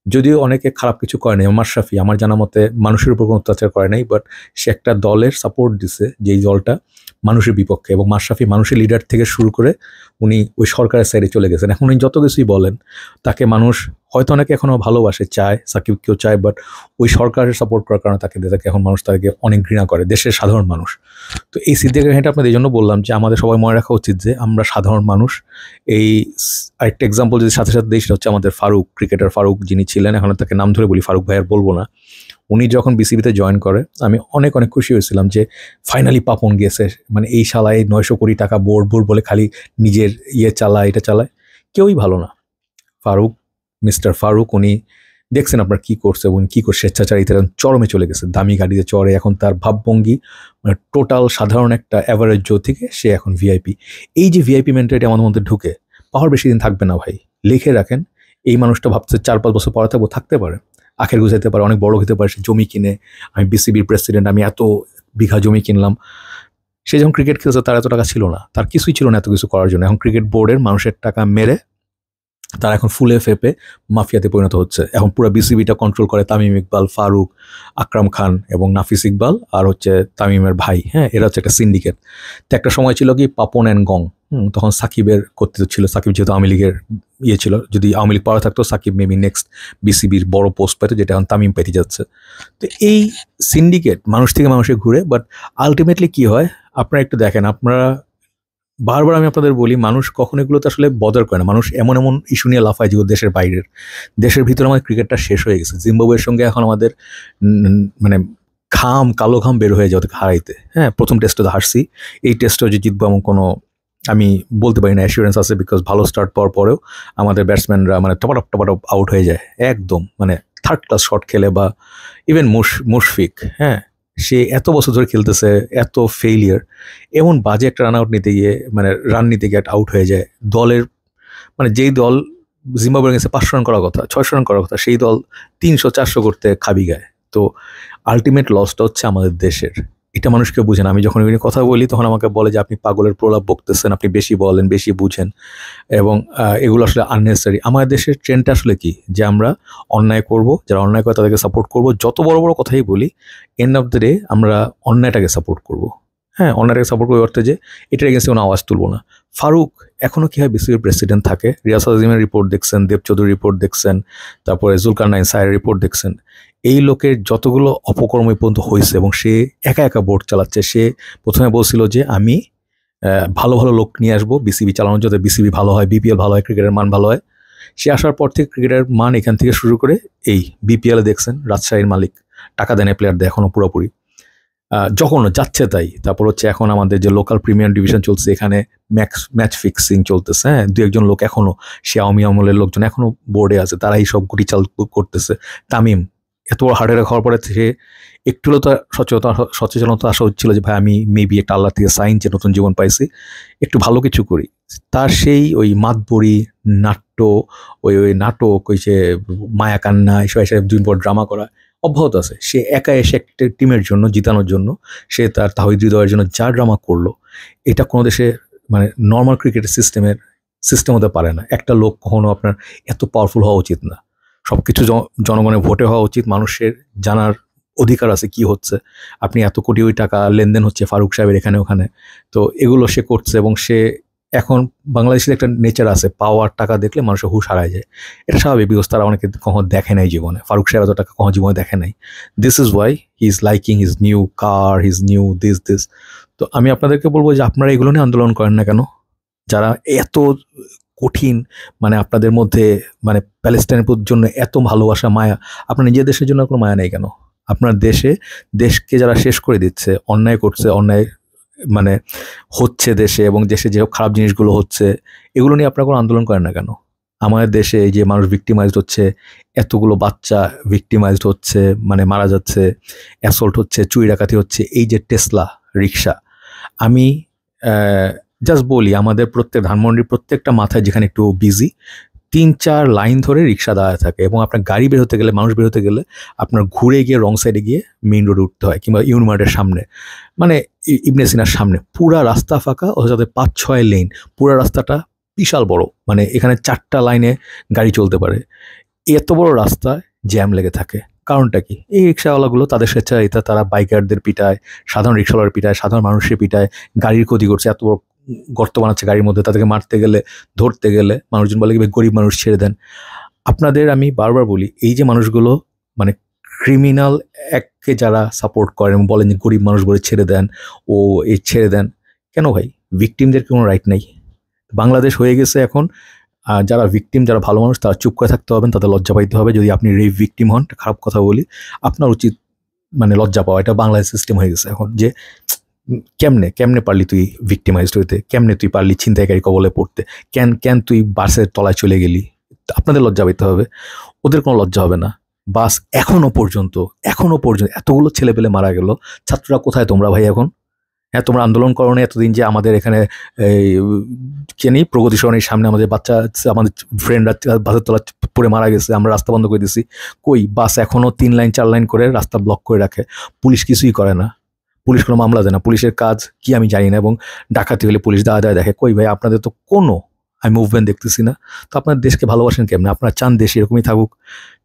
যদিও অনেকে খারাপ কিছু করে নাই, মাশরাফি আমার জানা মতে মানুষের উপর কোনো অত্যাচার করে নাই, বাট সে একটা দলের সাপোর্ট দিছে যেই দলটা মানুষের বিপক্ষে। এবং মাশরাফি মানুষের লিডার থেকে শুরু করে উনি ওই সরকারের সাইডে চলে গেছেন। এখন উনি যত কিছুই বলেন, তাকে মানুষ হয়তো অনেকে এখনও ভালোবাসে, চায়, সাকিবকেও চায়, বাট ওই সরকারের সাপোর্ট করার কারণে তাকে এখন মানুষ তাকে অনেক ঘৃণা করে, দেশের সাধারণ মানুষ। তো এই সিদ্দিকের কাহিনীটা আপনাদের এই জন্য বললাম যে আমাদের সবাই মনে রাখা উচিত যে আমরা সাধারণ মানুষ। এই আরেকটা এক্সাম্পল যদি সাথে সাথে দিই, সেটা হচ্ছে আমাদের ফারুক, ক্রিকেটার ফারুক যিনি ছিলেন, এখন তাকে নাম ধরে বলি, ফারুক ভাই আর বলবো না। উনি যখন বিসিবিতে জয়েন করে, আমি অনেক অনেক খুশি হয়েছিলাম যে ফাইনালি পাপন গেছে। মানে এই শালায় 900 কোটি টাকা বোর্ড বলে খালি নিজের চালায়, এটা চালায়, কেউই ভালো না। ফারুক, মিস্টার ফারুক, উনি দেখছেন আপনার কী করছে এবং কী করে স্বেচ্ছাচারিতা চরমে চলে গেছে, দামি গাড়িতে চড়ে। এখন তার ভাবভঙ্গি মানে টোটাল সাধারণ একটা অ্যাভারেজ জো থেকে সে এখন ভিআইপি। এই যে ভিআইপি মেন্টালিটি আমাদের মধ্যে ঢুকে, পাওয়ার বেশি দিন থাকবে না ভাই, লিখে রাখেন। এই মানুষটা ভাবছে 4-5 বছর পরে থাকতে পারে, আখের গুছাইতে পারে, অনেক বড় হতে পারে, সে জমি কিনে, আমি বিসিবির প্রেসিডেন্ট, আমি এত বিঘা জমি কিনলাম। সে যখন ক্রিকেট খেলছে তার এত টাকা ছিল না, তার কিছুই ছিল না এত কিছু করার জন্য। এখন ক্রিকেট বোর্ডের মানুষের টাকা মেরে তারা এখন ফুলে ফেপে মাফিয়াতে পরিণত হচ্ছে। এখন পুরো বিসিবিটা কন্ট্রোল করে তামিম ইকবাল, ফারুক, আকরাম খান এবং নাফিস ইকবাল, আর হচ্ছে তামিমের ভাই। হ্যাঁ, এরা হচ্ছে একটা সিন্ডিকেট। তো একটা সময় ছিল কি পাপন অ্যান্ড গং, তখন সাকিবের কর্তৃত্ব ছিল। সাকিব যেহেতু আওয়ামী লীগের ছিল, যদি আওয়ামী লীগ পাওয়া থাকতো সাকিব মেবি নেক্সট বিসিবির বড় পোস্ট পেতো, যেটা এখন তামিম পেতে যাচ্ছে। তো এই সিন্ডিকেট মানুষ থেকে মানুষে ঘুরে, বাট আলটিমেটলি কি হয় আপনারা একটু দেখেন। আপনারা বারবার আমি আপনাদের বলি, মানুষ কখন এগুলোতে আসলে বদার করে না। মানুষ এমন এমন ইস্যু নিয়ে লাফায় যেগুলো দেশের বাইরের। দেশের ভিতরে আমাদের ক্রিকেটটা শেষ হয়ে গেছে। জিম্বাবুয়ের সঙ্গে এখন আমাদের মানে কালো ঘাম বের হয়ে যায় ওদেরকে হারাইতে। হ্যাঁ, প্রথম টেস্টে তো হারছি, এই টেস্টও যে জিতবো এমন কোনো আমি বলতে পারি না অ্যাসিওরেন্স আছে, বিকজ ভালো স্টার্ট পাওয়ার পরেও আমাদের ব্যাটসম্যানরা মানে টপাটপ আউট হয়ে যায় একদম, মানে থার্ড ক্লাস শট খেলে। বা ইভেন মুশফিক, হ্যাঁ, সে এত বছর ধরে খেলতেছে, এত ফেইলিয়ার, এমন বাজে একটা রান নিতে গিয়ে একটা আউট হয়ে যায়। দলের মানে যেই দল জিম্বাবুয়ে গেছে 500 রান করার কথা, 600 রান করার কথা, সেই দল 300-400 করতে খাবি গায়। তো আলটিমেট লসটা হচ্ছে আমাদের দেশের। এটা মানুষকে বুঝেন। আমি যখন এগুলো কথা বলি তখন আমাকে বলে যে আপনি পাগলের প্রলাপ বকতেছেন, আপনি বেশি বলেন, বেশি বুঝেন, এবং এগুলো আসলে আননেসেসারি। আমাদের দেশের ট্রেন্ডটা আসলে কি, যে আমরা অন্যায় করব, যারা অন্যায় করে তাদেরকে সাপোর্ট করব। যত বড় বড় কথাই বলি, এন্ড অফ দ্য ডে আমরা অন্যায়টাকে সাপোর্ট করব। হ্যাঁ, অন্যায়টাকে সাপোর্ট করবো অর্থে যে এটার এগেন্সে কোনো আওয়াজ তুলবো না। ফারুক এখনও কী হয় বিসিবির প্রেসিডেন্ট থাকে, রিয়াজ আজিমের রিপোর্ট দেখছেন, দেব চৌধুরীর রিপোর্ট দেখছেন, তারপরে জুলকারনাইন সাহের রিপোর্ট দেখছেন। এই লোকের যতগুলো অপকর্ম পর্যন্ত হয়েছে এবং সে একা একা বোর্ড চালাচ্ছে। সে প্রথমে বলছিল যে আমি ভালো ভালো লোক নিয়ে আসবো বিসিবি চালানোর, যাতে বিসিবি ভালো হয়, বিপিএল ভালো হয়, ক্রিকেটের মান ভালো হয়। সে আসার পর থেকে ক্রিকেটের মান এখান থেকে শুরু করে এই বিপিএলে দেখছেন রাজশাহীর মালিক টাকা দেন প্লেয়ারদের এখনও পুরোপুরি যখনও যাচ্ছে তাই। তারপর হচ্ছে এখন আমাদের যে লোকাল প্রিমিয়ার ডিভিশন চলছে এখানে ম্যাচ ফিক্সিং চলতেছে। হ্যাঁ, দু একজন লোক এখনও সে আওয়ামী আমলের লোকজন এখনও বোর্ডে আছে, তারা এই সব গুটি চাল করতেছে। তামিম এত বড় হার্ট অ্যাটাক হওয়ার পরে সে একটু হলেও তো সচেতনতা আসা হচ্ছিল যে ভাই আমি মেবি একটা আল্লাহ থেকে সাইন যে নতুন জীবন পাইছি, একটু ভালো কিছু করি। তার সেই ওই মাতবরি নাট্য, ওই নাটক, ওই যে মায়া কান্না, এসব এসে দুদিন পর ড্রামা করা অব্যাহত আছে। সে একা এসে একটা টিমের জন্য জিতানোর জন্য সে তার তাহিদ হৃদয়ের জন্য যা ড্রামা করলো, এটা কোনো দেশে মানে নর্মাল ক্রিকেটের সিস্টেম হতে পারে না। একটা লোক কখনো আপনার এত পাওয়ারফুল হওয়া উচিত না। সব কিছু জনগণের ভোটে হওয়া উচিত, মানুষের জানার অধিকার আছে কি হচ্ছে। আপনি এত কোটি টাকা লেনদেন হচ্ছে ফারুক সাহেবের এখানে ওখানে, তো এগুলো সে করছে। এবং সে এখন বাংলাদেশের একটা নেচার আছে, পাওয়ার টাকা দেখলে মানুষের হুশ হারায় যায়। এটা স্বাভাবিক, বিকজ তারা অনেকে কখনো দেখে নাই জীবনে। ফারুক সাহেব এত টাকা কখনো জীবনে দেখে নাই। This is why he is liking his new car, his new this. তো আমি আপনাদেরকে বলবো যে আপনারা এগুলো নিয়ে আন্দোলন করেন না কেন? যারা এত কঠিন মানে আপনাদের মধ্যে মানে প্যালেস্টাইনের জন্য এত ভালোবাসা মায়া, আপনার নিজের দেশের জন্য কোনো মায়া নেই কেন? আপনার দেশকে যারা শেষ করে দিচ্ছে, অন্যায় করছে, অন্যায় মানে হচ্ছে দেশে, এবং দেশে যে খারাপ জিনিসগুলো হচ্ছে, এগুলো নিয়ে আপনারা কোনো আন্দোলন করেন না কেন? আমাদের দেশে এই যে মানুষ ভিক্টিমাইজড হচ্ছে, এতগুলো বাচ্চা ভিক্টিমাইজড হচ্ছে, মানে মারা যাচ্ছে, অ্যাসল্ট হচ্ছে, চুরি ডাকাতি হচ্ছে, এই যে টেসলা রিক্সা, আমি জাস্ট বলি আমাদের ধানমন্ডির প্রত্যেকটা মাথায় যেখানে একটু বিজি 3-4 লাইন ধরে রিক্সা দাঁড়ায় থাকে, এবং আপনার গাড়ি বের হতে গেলে, মানুষ বের হতে গেলে আপনার ঘুরে গিয়ে রং সাইডে গিয়ে মেইন রোডে উঠতে হয়, কিংবা ইউনিমার্টের সামনে, মানে ইবনে সিনার সামনে পুরা রাস্তা ফাঁকা, ও যাতে 5-6 লেন, পুরা রাস্তাটা বিশাল বড়, মানে এখানে 4টা লাইনে গাড়ি চলতে পারে। এত বড় রাস্তায় জ্যাম লেগে থাকে, কারণটা কি? এই রিক্সাওয়ালাগুলো তাদের স্বেচ্ছাচারিতা, তারা বাইকারদের পিটায়, সাধারণ রিক্সাওয়ালার পিটায়, সাধারণ মানুষের পিটায়, গাড়ির ক্ষতি করছে, এত বড় গর্ত বানাচ্ছে গাড়ির মধ্যে, তাদেরকে মারতে গেলে, ধরতে গেলে মানুষজন বলে কি গরিব মানুষ ছেড়ে দেন। আপনাদের আমি বারবার বলি, এই যে মানুষগুলো মানে ক্রিমিনাল অ্যাক্টকে যারা সাপোর্ট করেন এবং বলেন যে গরিব মানুষ বলে ছেড়ে দেন, ও এই ছেড়ে দেন কেন ভাই? ভিকটিমদের কোনো রাইট নেই। বাংলাদেশ হয়ে গেছে এখন, যারা ভিকটিম, যারা ভালো মানুষ, তারা চুপ করে থাকতে হবেন, তাদের লজ্জা পাইতে হবে। যদি আপনি রেপ ভিকটিম হন, খারাপ কথা বলি, আপনার উচিত মানে লজ্জা পাওয়া। এটা বাংলাদেশ সিস্টেম হয়ে গেছে এখন, যে কেমনে পারলি তুই ভিক্টিমাইজড হইতে, কেমনে তুই পারলি ছিনতাইকারী কবলে পড়তে, কেন তুই বাসের তলায় চলে গেলি। আপনাদের লজ্জা পাইতে হবে, ওদের কোনো লজ্জা হবে না। বাস এখনো পর্যন্ত এতগুলো ছেলেপেলে মারা গেল, ছাত্ররা কোথায় তোমরা ভাই এখন? হ্যাঁ, তোমরা আন্দোলন করো না এতদিন যে আমাদের এখানে এই প্রগতি সরণির সামনে আমাদের আমাদের ফ্রেন্ডরা বাসের তলা পড়ে মারা গেছে, আমরা রাস্তা বন্ধ করে দিছি। কই বাস এখনো 3 লাইন 4 লাইন করে রাস্তা ব্লক করে রাখে, পুলিশ কিছুই করে না, পুলিশ কোনো মামলা দেয় না। পুলিশের কাজ কি আমি জানি না, এবং ডাকাতি হলে পুলিশ দাঁড়ায় দেখে। কই ভাই, আপনাদের তো কোনো আমি মুভমেন্ট দেখতেছি না। তো আপনার দেশকে ভালোবাসেন কেমন? আপনারা চান দেশ এরকমই থাকুক,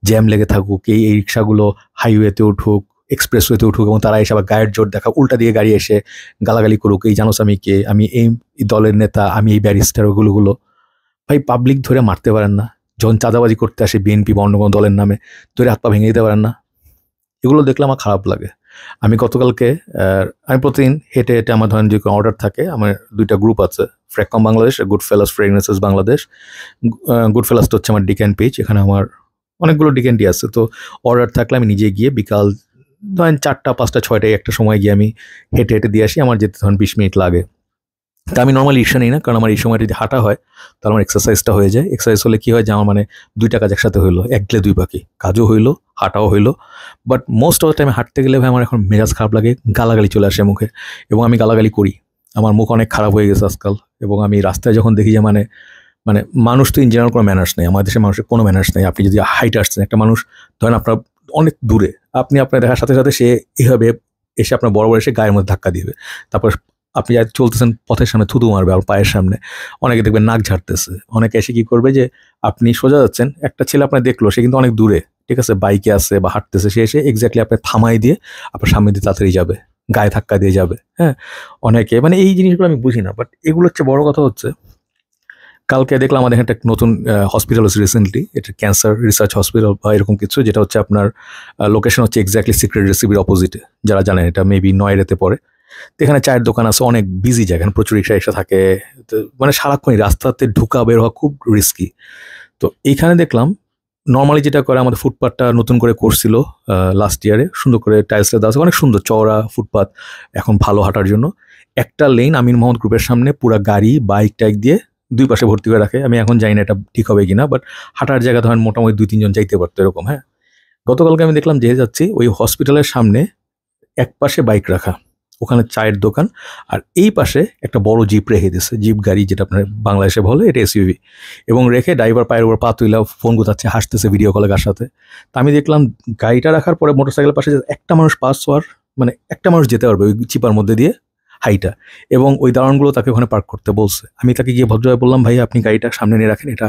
জ্যাম লেগে থাকুক, এই রিক্সাগুলো হাইওয়েতে উঠুক, এক্সপ্রেসওয়েতে উঠুক, এবং তারা এসে আবার গায়ের জোর দেখা, উল্টা দিয়ে গাড়ি এসে গালাগালি করুক, এই জানোস আমি কে, আমি এই দলের নেতা, আমি এই ব্যারিস্টার, ওগুলো ভাই পাবলিক ধরে মারতে পারেন না? যখন চাঁদাবাজি করতে আসে বিএনপি বা অন্য কোনো দলের নামে, ধরে হাত পা ভেঙে দিতে পারেন না? এগুলো দেখলে আমার খারাপ লাগে। আমি গতকালকে আমি প্রতিদিন হেঁটে আমার ধরেন যে অর্ডার থাকে, আমার 2টা গ্রুপ আছে, ফ্রেককম বাংলাদেশ, গুড ফেলাস ফ্রেগনেন্সেস বাংলাদেশ। গুড ফেলাসটা হচ্ছে আমার ডিক্যান পেজ, এখানে আমার অনেকগুলো ডিক্যানটি আছে। তো অর্ডার থাকলে আমি নিজে গিয়ে বিকাল ধরেন 4টা 5টা 6টায় একটা সময় গিয়ে আমি হেঁটে দিয়ে আসি। আমার যেতে ধরেন 20 মিনিট লাগে। তা আমি নর্মালি রিক্সা নিই না, কারণ আমার এই সময়টা যদি হাঁটা হয় তাহলে আমার এক্সারসাইজটা হয়ে যায়। এক্সারসাইজ হলে কী হয় যে আমার মানে 2টা কাজ একসাথে হইলো, 1 গেলে 2 পাখি, কাজও হইলো, হাঁটাও হইলো। বাট মোস্ট অফ দ্য টাইমে হাঁটতে গেলে ভাই আমার এখন মেজাজ খারাপ লাগে, গালাগালি চলে আসে মুখে, এবং আমি গালাগালি করি। আমার মুখ অনেক খারাপ হয়ে গেছে আজকাল। এবং আমি রাস্তায় যখন দেখি যে মানে মানুষ তো ইন জেনারেল কোনো ম্যানার্স নেই, আমাদের দেশের মানুষের কোনো ম্যানার্স নেই। আপনি যদি হাইটে আসছেন, একটা মানুষ ধরেন আপনার অনেক দূরে, আপনি আপনার দেখার সাথে সাথে সে এভাবে এসে আপনার বড় এসে গায়ের মধ্যে ধাক্কা দিবে। তারপর আপনি যা চলতেছেন পথের সামনে থুতু মারবে আর পায়ের সামনে, অনেকে দেখবেন নাক ঝাড়তেছে। অনেকে এসে কি করবে যে আপনি সোজা যাচ্ছেন, একটা ছেলে আপনার দেখলো, সে কিন্তু অনেক দূরে, ঠিক আছে, বাইকে আছে বা হাঁটতেছে, সে এসে এক্স্যাক্টলি আপনার থামাই দিয়ে আপনার সামনে দিয়ে তাড়াতাড়ি যাবে। গায়ে ধাক্কা দিয়ে যাবে। হ্যাঁ, অনেকে মানে এই জিনিসগুলো আমি বুঝি না, বাট এগুলো হচ্ছে বড় কথা হচ্ছে কালকে দেখলাম আমাদের একটা নতুন হসপিটাল হচ্ছে রিসেন্টলি, এটা ক্যান্সার রিসার্চ হসপিটাল বা এরকম কিছু, যেটা হচ্ছে আপনার লোকেশন হচ্ছে এক্স্যাক্টলি সিক্রেট রেসিপির অপোজিটে। যারা জানেন এটা মেবি নয়ডাতে পড়ে। তো এখানে চায়ের দোকান আছে, অনেক বিজি জায়গা, এখানে প্রচুর রিক্সা থাকে। তো মানে সারাক্ষণই রাস্তাতে ঢুকা বের হওয়া খুব রিস্কি। তো এইখানে দেখলাম নর্মালি যেটা করে আমাদের ফুটপাথটা নতুন করে করছিল লাস্ট ইয়ারে, সুন্দর করে টাইলস দেওয়া আছে, অনেক সুন্দর চওড়া ফুটপাথ, এখন ভালো হাঁটার জন্য। একটা লেন আমিন মোহাম্মদ গ্রুপের সামনে পুরা গাড়ি বাইক টাইক দিয়ে দুই পাশে ভর্তি করে রাখে। আমি এখন জানি না এটা ঠিক হবে কিনা, বাট হাঁটার জায়গা ধরেন মোটামুটি 2-3 জন যাইতে পারতো এরকম। হ্যাঁ, গতকালকে আমি দেখলাম যে যাচ্ছি ওই হসপিটালের সামনে এক পাশে বাইক রাখা, ওখানে চায়ের দোকান, আর এই পাশে একটা বড় জিপ রেখে দিচ্ছে, জিপ গাড়ি যেটা আপনার বাংলাদেশে বলে, এটা এসইউভি, এবং রেখে ড্রাইভার পায়ের উপর পা তুইলা ফোন গোতাচ্ছে, হাসতেছে ভিডিও কলে কার সাথে। তা আমি দেখলাম গাড়িটা রাখার পরে মোটরসাইকেলের পাশে একটা মানুষ পাস হওয়ার মানে একটা মানুষ যেতে পারবে ওই চিপার মধ্যে দিয়ে হাইটা, এবং ওই দারোয়ানগুলো তাকে ওখানে পার্ক করতে বলছে। আমি তাকে গিয়ে ভদ্রভাবে বললাম, ভাই আপনি গাড়িটা সামনে নিয়ে রাখেন, এটা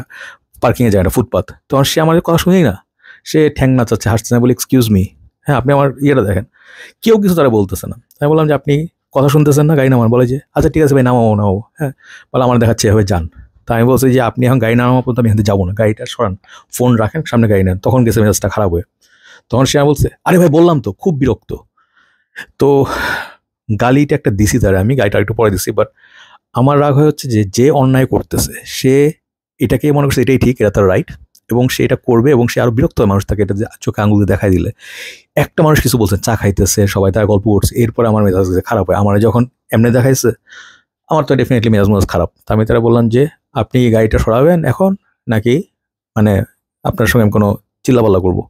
পার্কিংয়ে যায় না, ফুটপাথ। তখন সে আমাদের কথা শুনেই না, সে ঠ্যাং নাচাচ্ছে, হাসছে না, বলে এক্সকিউজ মি, হ্যাঁ আপনি আমার ইয়েটা দেখেন। কেউ কিছু তারা বলতেছে না। আমি বললাম যে আপনি কথা শুনতেছেন না, গাড়ি নামান। বলে যে আচ্ছা ঠিক আছে ভাই, নামাবো নামাবো। হ্যাঁ, বলে আমার দেখাচ্ছে এভাবে যান। তা আমি বলছি যে আপনি এখন গাড়ি নামাবো পর্যন্ত আমি এখান থেকে যাবো না, গাড়িটা সরান, ফোন রাখেন, সামনে গাড়ি নেন। তখন গেছে মেজাজটা খারাপ হয়ে। তখন সে বলছে আরে ভাই বললাম তো, খুব বিরক্ত। তো গালিটা একটা দিছি তারা, আমি গাড়িটা একটু পরে দিছি, বাট আমার রাগ হয়ে হচ্ছে যে যে অন্যায় করতেছে সে এটাকে মনে করছে এটাই ঠিক, এটা তার রাইট, এবং সে এটা করবে, এবং সে আরো বিরক্ত হয় মানুষ তাকে এটা চোখে আঙুল দিয়ে দেখাই দিলে। একটা মানুষ কিছু বলছে, চা খাইতেছে সবাই, তার গল্প করছে, এরপরে আমার মেজাজ খারাপ হয়। আমার যখন এমনি দেখাইছে, আমার তো ডেফিনেটলি মেজাজ খারাপ। তা আমি তারা বললাম যে আপনি এই গাড়িটা সরাবেন এখন, নাকি মানে আপনার সঙ্গে আমি কোনো চিল্লাপাল্লা করবো।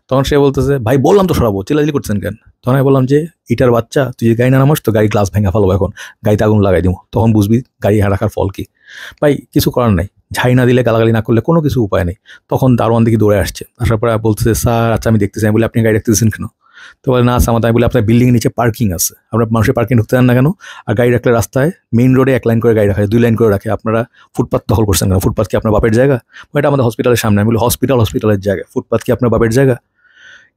তখন সে বলতেছে ভাই বললাম তো সরাবো, চিল্লাচিল্লি করছেন কেন? তখন আমি বললাম যে ইটার বাচ্চা, তুই যে গাড়ি না নামাস তো গাড়ি গ্লাস ভেঙে ফেলবো, এখন গাড়িতে আগুন লাগাই দিব, তখন বুঝবি গাড়ি রাখার ফল কি। ভাই কিছু করার নাই, ঝাই না দিলে, গালাগালি না করলে কোনো কিছু উপায় নেই। তখন দারোয়ান দিকে দৌড়ে আসছে, আসার পরে বলতেছে স্যার আচ্ছা আমি দেখতেছি। আমি বলি আপনি গাড়ি রাখতেছেন কেন? তো বলে না আচ্ছা আমার, আমি বলি আপনার বিল্ডিং এর নিচে পার্কিং আছে, আপনার মানুষের পার্কিং ঢুকতে দেন না কেন? আর গাড়ি রাখলে রাস্তায় মেইন রোডে এক লাইন করে গাড়ি রাখে, 2 লাইন করে রাখে, আপনারা ফুটপাথ দখল করছেন কেন? ফুটপাথ কি আপনার বাপের জায়গা? এটা আমাদের হসপিটালের সামনে। আমি বলি হসপিটালের জায়গা, ফুটপাথ কি আপনার বাপের জায়গা?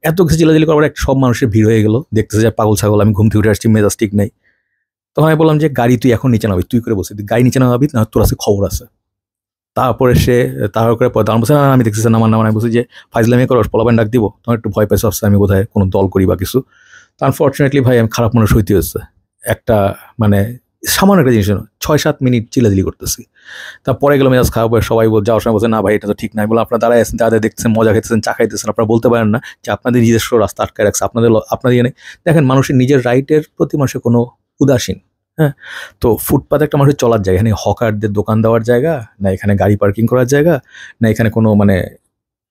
এত কিছু চিল্লাচিল্লি করার পরে সব মানুষের ভিড় হয়ে গেল, দেখতেছে যে পাগল ছাগল, আমি ঘুম থেকে উঠে আসছি, মেজাজ ঠিক নেই। তখন আমি বললাম যে গাড়ি তুই এখন নিচে নামাবি, তুই করে বলছি গাড়ি নিচে নামাবি না, তোর আছে খবর আছে। তারপরে সে তাড়াহুড়ো করে পরে দাঁড়ান বলছে না আমি দেখতেছি নামান নামান। আমি বলছি যে ফাইজলামি করো, পোলাপান ডাক দিব। তখন একটু ভয় পাইছে, আমি বোধহয় কোনো দল করি বা কিছু। তো আনফর্চুনেটলি ভাই আমি খারাপ মানুষ হইতে হচ্ছে। একটা মানে সামান্য একটা জিনিস 6-7 মিনিট চিল্লাচিল্লি করতেছি, তারপরে গেলো মেজাজ খারাপ হয়ে। সবাই যাওয়ার সময় বলছে না ভাই এটা তো ঠিক নাই। বলে আপনারা দাঁড়ায় আছেন, দাঁড়ায় দেখতেছেন, মজা খাইতেছেন, চা খাইতেছেন, আপনারা বলতে পারেন না যে আপনাদের নিজস্ব রাস্তা আটকায় রাখছে, আপনাদের এখানে দেখেন মানুষের নিজের রাইটের প্রতি মানুষের কোনো উদাসীন। হ্যাঁ, তো ফুটপাথ একটা মানুষের চলার জায়গা, এখানে হকারদের দোকান দেওয়ার জায়গা না, এখানে গাড়ি পার্কিং করার জায়গা না, এখানে কোনো মানে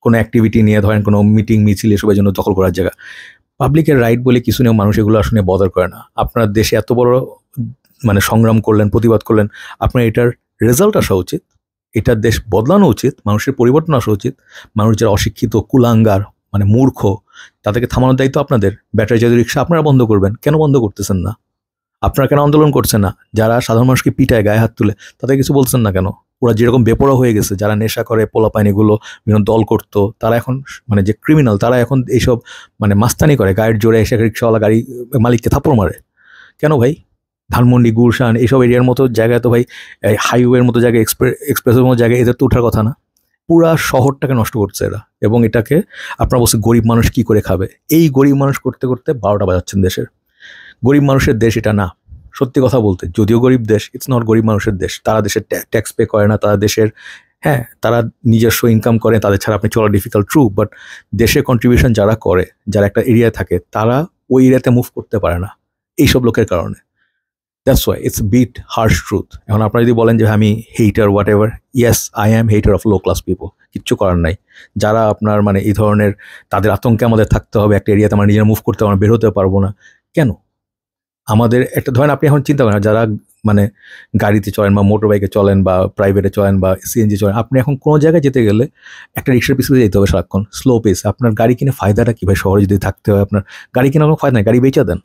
কোনো অ্যাক্টিভিটি নিয়ে ধরেন কোনো মিটিং মিছিল এসবের জন্য দখল করার জায়গা। পাবলিকের রাইট বলে কিছু নিয়েও মানুষ এগুলো আসলে বদার করে না। আপনার দেশে এত বড় মানে সংগ্রাম করলেন, প্রতিবাদ করলেন, আপনার এটার রেজাল্ট আসা উচিত, এটার দেশ বদলানো উচিত, মানুষের পরিবর্তন আসা উচিত। মানুষ যারা অশিক্ষিত, কুলাঙ্গার, মানে মূর্খ, তাদেরকে থামানোর দায়িত্ব আপনাদের। ব্যাটারি চালিত রিক্সা আপনারা বন্ধ করবেন, কেন বন্ধ করতেছেন না? আপনারা কেন আন্দোলন করছেন না? যারা সাধারণ মানুষকে পিটায়, গায়ে হাত তুলে, তাদের কিছু বলছেন না কেন? ওরা যেরকম বেপরোয়া হয়ে গেছে, যারা নেশা করে, পোলাপাইন এগুলো বিভিন্ন দল করতো, তারা এখন মানে যে ক্রিমিনাল, তারা এখন এইসব মানে মাস্তানি করে, গায়ের জোরে এসে রিক্সাওয়ালা গাড়ি মালিককে থাপ্পড় মারে। কেন ভাই? ধানমন্ডি, গুলশান এইসব এরিয়ার মতো জায়গায় তো ভাই, হাইওয়ের মতো জায়গায়, এক্সপ্রেসের মতো জায়গায় এদের তো ওঠার কথা না। পুরা শহরটাকে নষ্ট করছে এরা, এবং এটাকে আপনারা বলছে গরিব মানুষ কি করে খাবে। এই গরিব মানুষ করতে করতে 12টা বাজাচ্ছেন দেশের। গরিব মানুষের দেশ এটা না, সত্যি কথা বলতে। যদিও গরিব দেশ, ইটস নট গরিব মানুষের দেশ। তারা দেশের ট্যাক্স পে করে না, তারা দেশের, হ্যাঁ তারা নিজস্ব ইনকাম করে, তাদের ছাড়া আপনি চলা ডিফিকাল্ট, ট্রু, বাট দেশের কন্ট্রিবিউশন যারা করে, যারা একটা এরিয়ায় থাকে, তারা ওই এরিয়াতে মুভ করতে পারে না এইসব লোকের কারণে। That's why it's bit harsh truth. এখন আপনারা যদি বলেন যে আমি hater whatever, yes I am hater of low class people, কিচ্ছু করার নাই। যারা আপনার মানে এই ধরনের, তাদের আতঙ্কে আমাদের থাকতে হবে, একটা এরিয়াতে আমরা নিজেরা মুভ করতে, আমরা বের হতে পারবো না কেন? আমাদের একটা ধরেন, আপনি এখন চিন্তা করেন যারা মানে গাড়িতে চলেন বা মোটর বাইকে চলেন বা প্রাইভেটে চলেন বা সিএনজি চলেন, আপনি এখন কোনো জায়গায় যেতে গেলে একটা রিক্সার পিছনে যেতে হবে সারাক্ষণ, স্লো পেস। আপনার গাড়ি কিনে ফায়দাটা কী ভাই? শহরে যদি থাকতে হয়, আপনার গাড়ি কেনার কোনো ফায়দা নাই, গাড়ি বেচা দেন।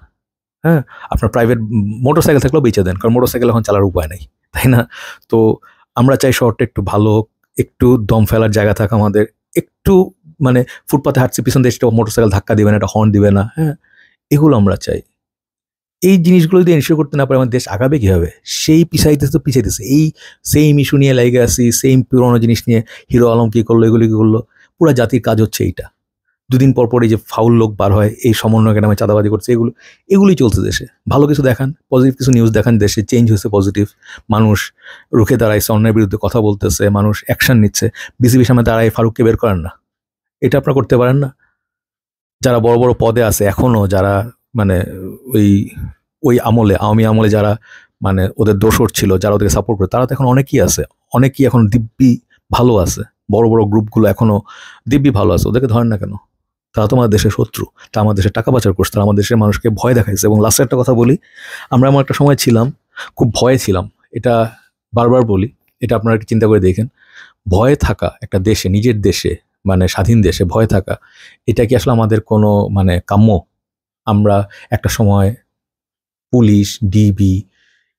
হ্যাঁ, আপনার প্রাইভেট মোটরসাইকেল থাকলেও বেচে দেন, কারণ মোটরসাইকেল এখন চালার উপায় নেই, তাই না? তো আমরা চাই শহরটা একটু ভালো হোক, একটু দম ফেলার জায়গা থাকা আমাদের, একটু মানে ফুটপাতে হাঁটছে, পিছন দিয়ে মোটরসাইকেল ধাক্কা দিবে না, একটা হর্ন দিবে না, হ্যাঁ, এগুলো আমরা চাই। এই জিনিসগুলো যদি এনশিওর করতে না পারে আমার দেশ আগাবে কীভাবে? সেই পিছাইতেছে এই সেম ইস্যু নিয়ে লাইগে আসি, সেম পুরোনো জিনিস নিয়ে হিরো আলম কী করলো, এগুলি কী করলো। পুরা জাতির কাজ হচ্ছে এইটা। দুদিন পর পর এই যে ফাউল লোক বার হয়, এই সমন্বয়কের নামে চাঁদাবাজি করছে, এগুলোই চলছে দেশে। ভালো কিছু দেখান, পজিটিভ কিছু নিউজ দেখান, দেশে চেঞ্জ হয়েছে পজিটিভ, মানুষ রুখে দাঁড়াইছে, অন্যের বিরুদ্ধে কথা বলতেছে, মানুষ অ্যাকশন নিচ্ছে। বিসিবির সামনে দাঁড়ায় ফারুককে বের করেন না, এটা আপনারা করতে পারেন না? যারা বড় বড় পদে আছে এখনও, যারা মানে ওই আমলে, আওয়ামী আমলে যারা মানে ওদের দোসর ছিল, যারা ওদেরকে সাপোর্ট করে, তারা তো এখন অনেকেই আছে, অনেকেই এখন দিব্যি ভালো আছে। বড় বড় গ্রুপগুলো এখনো দিব্যি ভালো আছে, ওদেরকে ধরেন না কেন? তারা তো আমার দেশের শত্রু, তা আমার দেশের টাকা পাচার করছে, তারা আমার দেশের মানুষকে ভয় দেখাইছে। এবং লাস্টে একটা কথা বলি, আমরা এমন একটা সময় ছিলাম, খুব ভয়ে ছিলাম, এটা বারবার বলি, এটা আপনারা একটু চিন্তা করে দেখেন। ভয়ে থাকা একটা দেশে, নিজের দেশে, মানে স্বাধীন দেশে ভয়ে থাকা, এটা কি আসলে আমাদের কোনো মানে কাম্য? আমরা একটা সময় পুলিশ, ডিবি,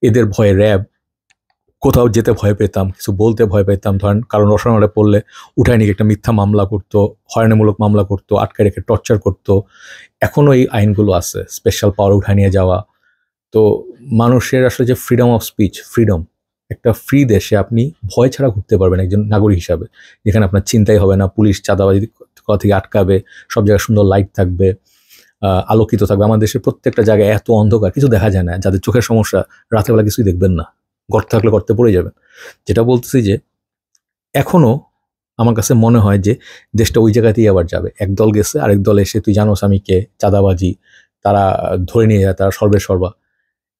এদের ভয়ে র্যাব, কোথাও যেতে ভয় পেতাম, কিছু বলতে ভয় পেতাম। ধরেন কারণ রসায়নে পড়লে উঠায় নিয়ে একটা মিথ্যা মামলা করতো, হয়রানিমূলক মামলা করতো, আটকে রেখে টর্চার করতো। এখনও এই আইনগুলো আছে, স্পেশাল পাওয়ার উঠায় নিয়ে যাওয়া। তো মানুষের আসলে যে ফ্রিডম অফ স্পিচ, ফ্রিডম, একটা ফ্রি দেশে আপনি ভয় ছাড়া ঘুরতে পারবেন একজন নাগরিক হিসাবে, যেখানে আপনার চিন্তাই হবে না, পুলিশ চাঁদাবাজি করা থেকে আটকাবে, সব জায়গায় সুন্দর লাইট থাকবে, আলোকিত থাকবে। আমার দেশের প্রত্যেকটা জায়গায় এত অন্ধকার, কিছু দেখা যায় না। যাদের চোখের সমস্যা, রাতেরবেলা কিছুই দেখবেন না, গর্ত থাকলে গর্তে পড়ে যাবেন। যেটা বলতেছি যে এখনও আমার কাছে মনে হয় যে দেশটা ওই জায়গাতেই আবার যাবে। একদল গেছে, আরেক দল এসে, তুই জানোস আমি কে, চাঁদাবাজি, তারা ধরে নিয়ে যায়, তারা সর্বা।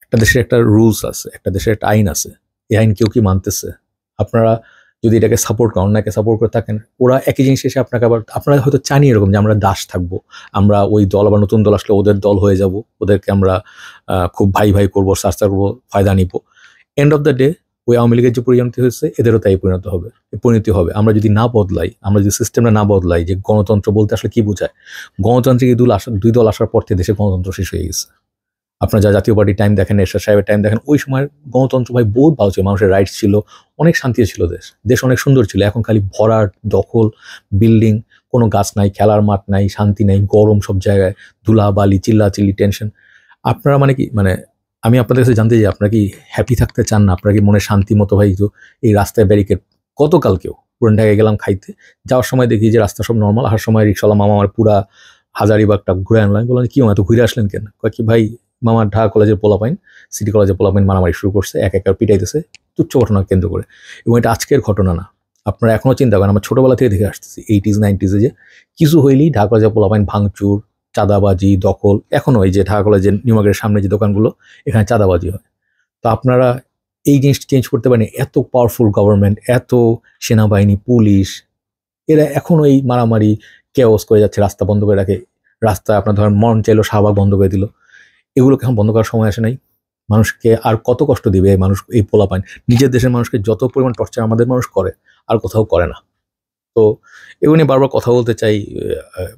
একটা দেশের একটা রুলস আছে, একটা দেশের একটা আইন আছে, এই আইন কেউ কি মানতেছে? আপনারা যদি এটাকে সাপোর্ট করেন, অন্যায়কে সাপোর্ট করে থাকেন, ওরা একই জিনিস এসে আপনাকে আবার, আপনারা হয়তো চানি এরকম যে আমরা দাস থাকবো, আমরা ওই দল আবার নতুন দল আসলে ওদের দল হয়ে যাব, ওদেরকে আমরা খুব ভাই করবো, সার্চা করবো, ফায়দা নিব। এন্ড অফ দ্য ডে ওই আওয়ামী লীগের যে পরিণতি হয়েছে, এদেরও তাই পরিণতি হবে। আমরা যদি না বদলাই, আমরা যদি সিস্টেমটা না বদলাই, যে গণতন্ত্র বলতে আসলে কি বোঝায়, গণতান্ত্রিক দুই দল আসার পর থেকে দেশে গণতন্ত্র শেষ হয়ে গেছে। আপনারা যা জাতীয় পার্টির টাইম দেখেন, এরশাদ সাহেবের টাইম দেখেন, ওই সময় গণতন্ত্র ভাই বহুত ভালো ছিল, মানুষের রাইটস ছিল, অনেক শান্তি ছিল, দেশ অনেক সুন্দর ছিল। এখন খালি ভরাট, দখল, বিল্ডিং, কোনো গাছ নাই, খেলার মাঠ নাই, শান্তি নাই, গরম সব জায়গায়, ধুলা বালি, চিল্লাচিল্লি, টেনশন। আপনারা মানে কি, মানে আমি আপনাদের কাছে জানতে চাই, আপনারা কি হ্যাপি থাকতে চান না? আপনারা কি মনে শান্তি মতো ভাই, এই রাস্তায় ব্যারিকেড, গতকালকেও পুরান ঢাকায় গেলাম খাইতে, যাওয়ার সময় দেখি যে রাস্তা সব নর্মাল, আসার সময় রিক্সাওয়ালা মামা আমার পুরা হাজারিবাগটা ঘুরে আনলাম। বললাম কি এত ঘুরে আসলেন কেন? কয় কি ভাই, মামার ঢাকা কলেজের পোলাপাইন, সিটি কলেজের পোলাপাইন মারামারি শুরু করছে, এক পিটাইতেছে, তুচ্ছ ঘটনা কেন্দ্র করে। এবং এটা আজকের ঘটনা না, আপনারা এখনও চিন্তা করেন, আমরা ছোটোবেলা থেকে দেখে আসতেছি 80s 90s যে কিছু হইলেই ঢাকা কলেজের পোলাপাইন ভাঙচুর, চাঁদাবাজি, দখল। এখনও এই যে ঢাকা কলেজের নিউ মার্কেটের সামনে যে দোকানগুলো, এখানে চাঁদাবাজি হয়। তো আপনারা এই জিনিসটা চেঞ্জ করতে পারেন? এত পাওয়ারফুল গভর্নমেন্ট, এত সেনাবাহিনী, পুলিশ, এরা এখনও এই মারামারি কেওস করে যাচ্ছে, রাস্তা বন্ধ করে রাখে। রাস্তা আপনার ধরেন মন চাইলো শাহবাগ বন্ধ করে দিল, এগুলোকে এখন বন্ধ করার সময় আসে নাই? মানুষকে আর কত কষ্ট দিবে এই মানুষ, এই পোলাপাইন? নিজের দেশের মানুষকে যত পরিমাণ টর্চার আমাদের মানুষ করে, আর কোথাও করে না। তো এগুলো নিয়ে বারবার কথা বলতে চাই,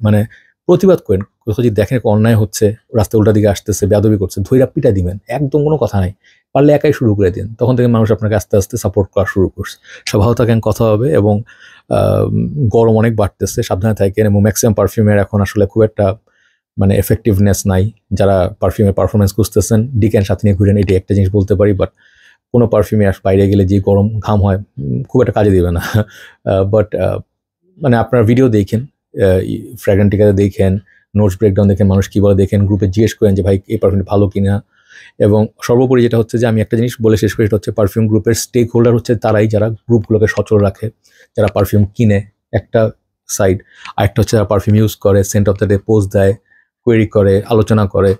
মানে প্রতিবাদ করেন। কোথাও যদি দেখেন অন্যায় হচ্ছে, রাস্তা উল্টা দিকে আসতেছে, বেয়াদবি করছে, ধৈরা পিটা দিবেন, একদম কোনো কথা নাই। পারলে একাই শুরু করে দিন, তখন থেকে মানুষ আপনাকে আস্তে আস্তে সাপোর্ট করা শুরু করছে। সব ভালো থাকেন, কথা হবে। এবং গরম অনেক বাড়তেছে, সাবধানে থাকেন। এবং ম্যাক্সিমাম পারফিউমের এখন আসলে খুব একটা মানে এফেক্টিভনেস নাই। যারা পারফিউমের পারফরমেন্স খুঁজতেছেন, ডিক্যান সাথে নিয়ে ঘুরেন, এটি একটা জিনিস বলতে পারি। বাট কোনো পারফিউমে বাইরে গেলে যে গরম ঘাম হয়, খুব একটা কাজে দেবে না। বাট মানে আপনার ভিডিও দেখেন, ফ্র্যাগ্রেন্টিকাতে দেখেন, নোটস ব্রেকডাউন দেখেন, মানুষ কী বলে দেখেন, গ্রুপে জিজ্ঞেস করেন যে ভাই এই পারফিউমটা ভালো কিনা। এবং সর্বোপরি যেটা হচ্ছে যে আমি একটা জিনিস বলে শেষ করি, সেটা হচ্ছে পারফিউম গ্রুপের স্টেক হোল্ডার হচ্ছে তারাই, যারা গ্রুপগুলোকে সচল রাখে, যারা পারফিউম কিনে একটা সাইড, আরেকটা হচ্ছে যারা পারফিউম ইউজ করে, scent of the day post দেয়, কোয়েরি করে, আলোচনা করে,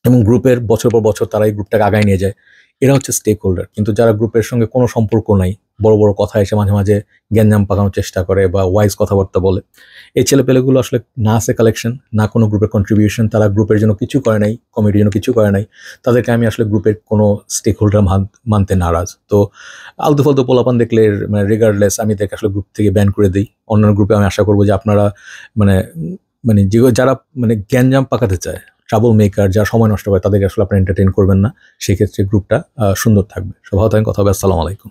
এবং গ্রুপের বছর পর বছর তারা এই গ্রুপটাকে আগায় নিয়ে যায়। এরা হচ্ছে স্টেক হোল্ডার। কিন্তু যারা গ্রুপের সঙ্গে কোনো সম্পর্ক নাই, বড় বড় কথা এসে মাঝে মাঝে গ্যাঞ্জাম পাকানোর চেষ্টা করে বা ওয়াইজ কথাবার্তা বলে, এই ছেলেপেলেগুলো আসলে না আছে কালেকশন, না কোনো গ্রুপের কন্ট্রিবিউশন, তারা গ্রুপের জন্য কিছু করে নাই, কমিটির জন্য কিছু করে নাই, তাদেরকে আমি আসলে গ্রুপের কোনো স্টেক হোল্ডার মানতে নারাজ। তো আলতু ফালতু পোলাপান দেখলে মানে রিগার্ডলেস আমি তাকে আসলে গ্রুপ থেকে ব্যান করে দিই। অন্যান্য গ্রুপে আমি আশা করবো যে আপনারা মানে মানে যারা মানে গ্যাঞ্জাম পাকাতে চায়, ট্রাবল মেকার, যারা সময় নষ্ট করে, তাদেরকে আসলে আপনি এন্টারটেইন করবেন না। সেক্ষেত্রে গ্রুপটা সুন্দর থাকবে। সব ভালো থাকেন, কথা হবে। আসসালামু আলাইকুম।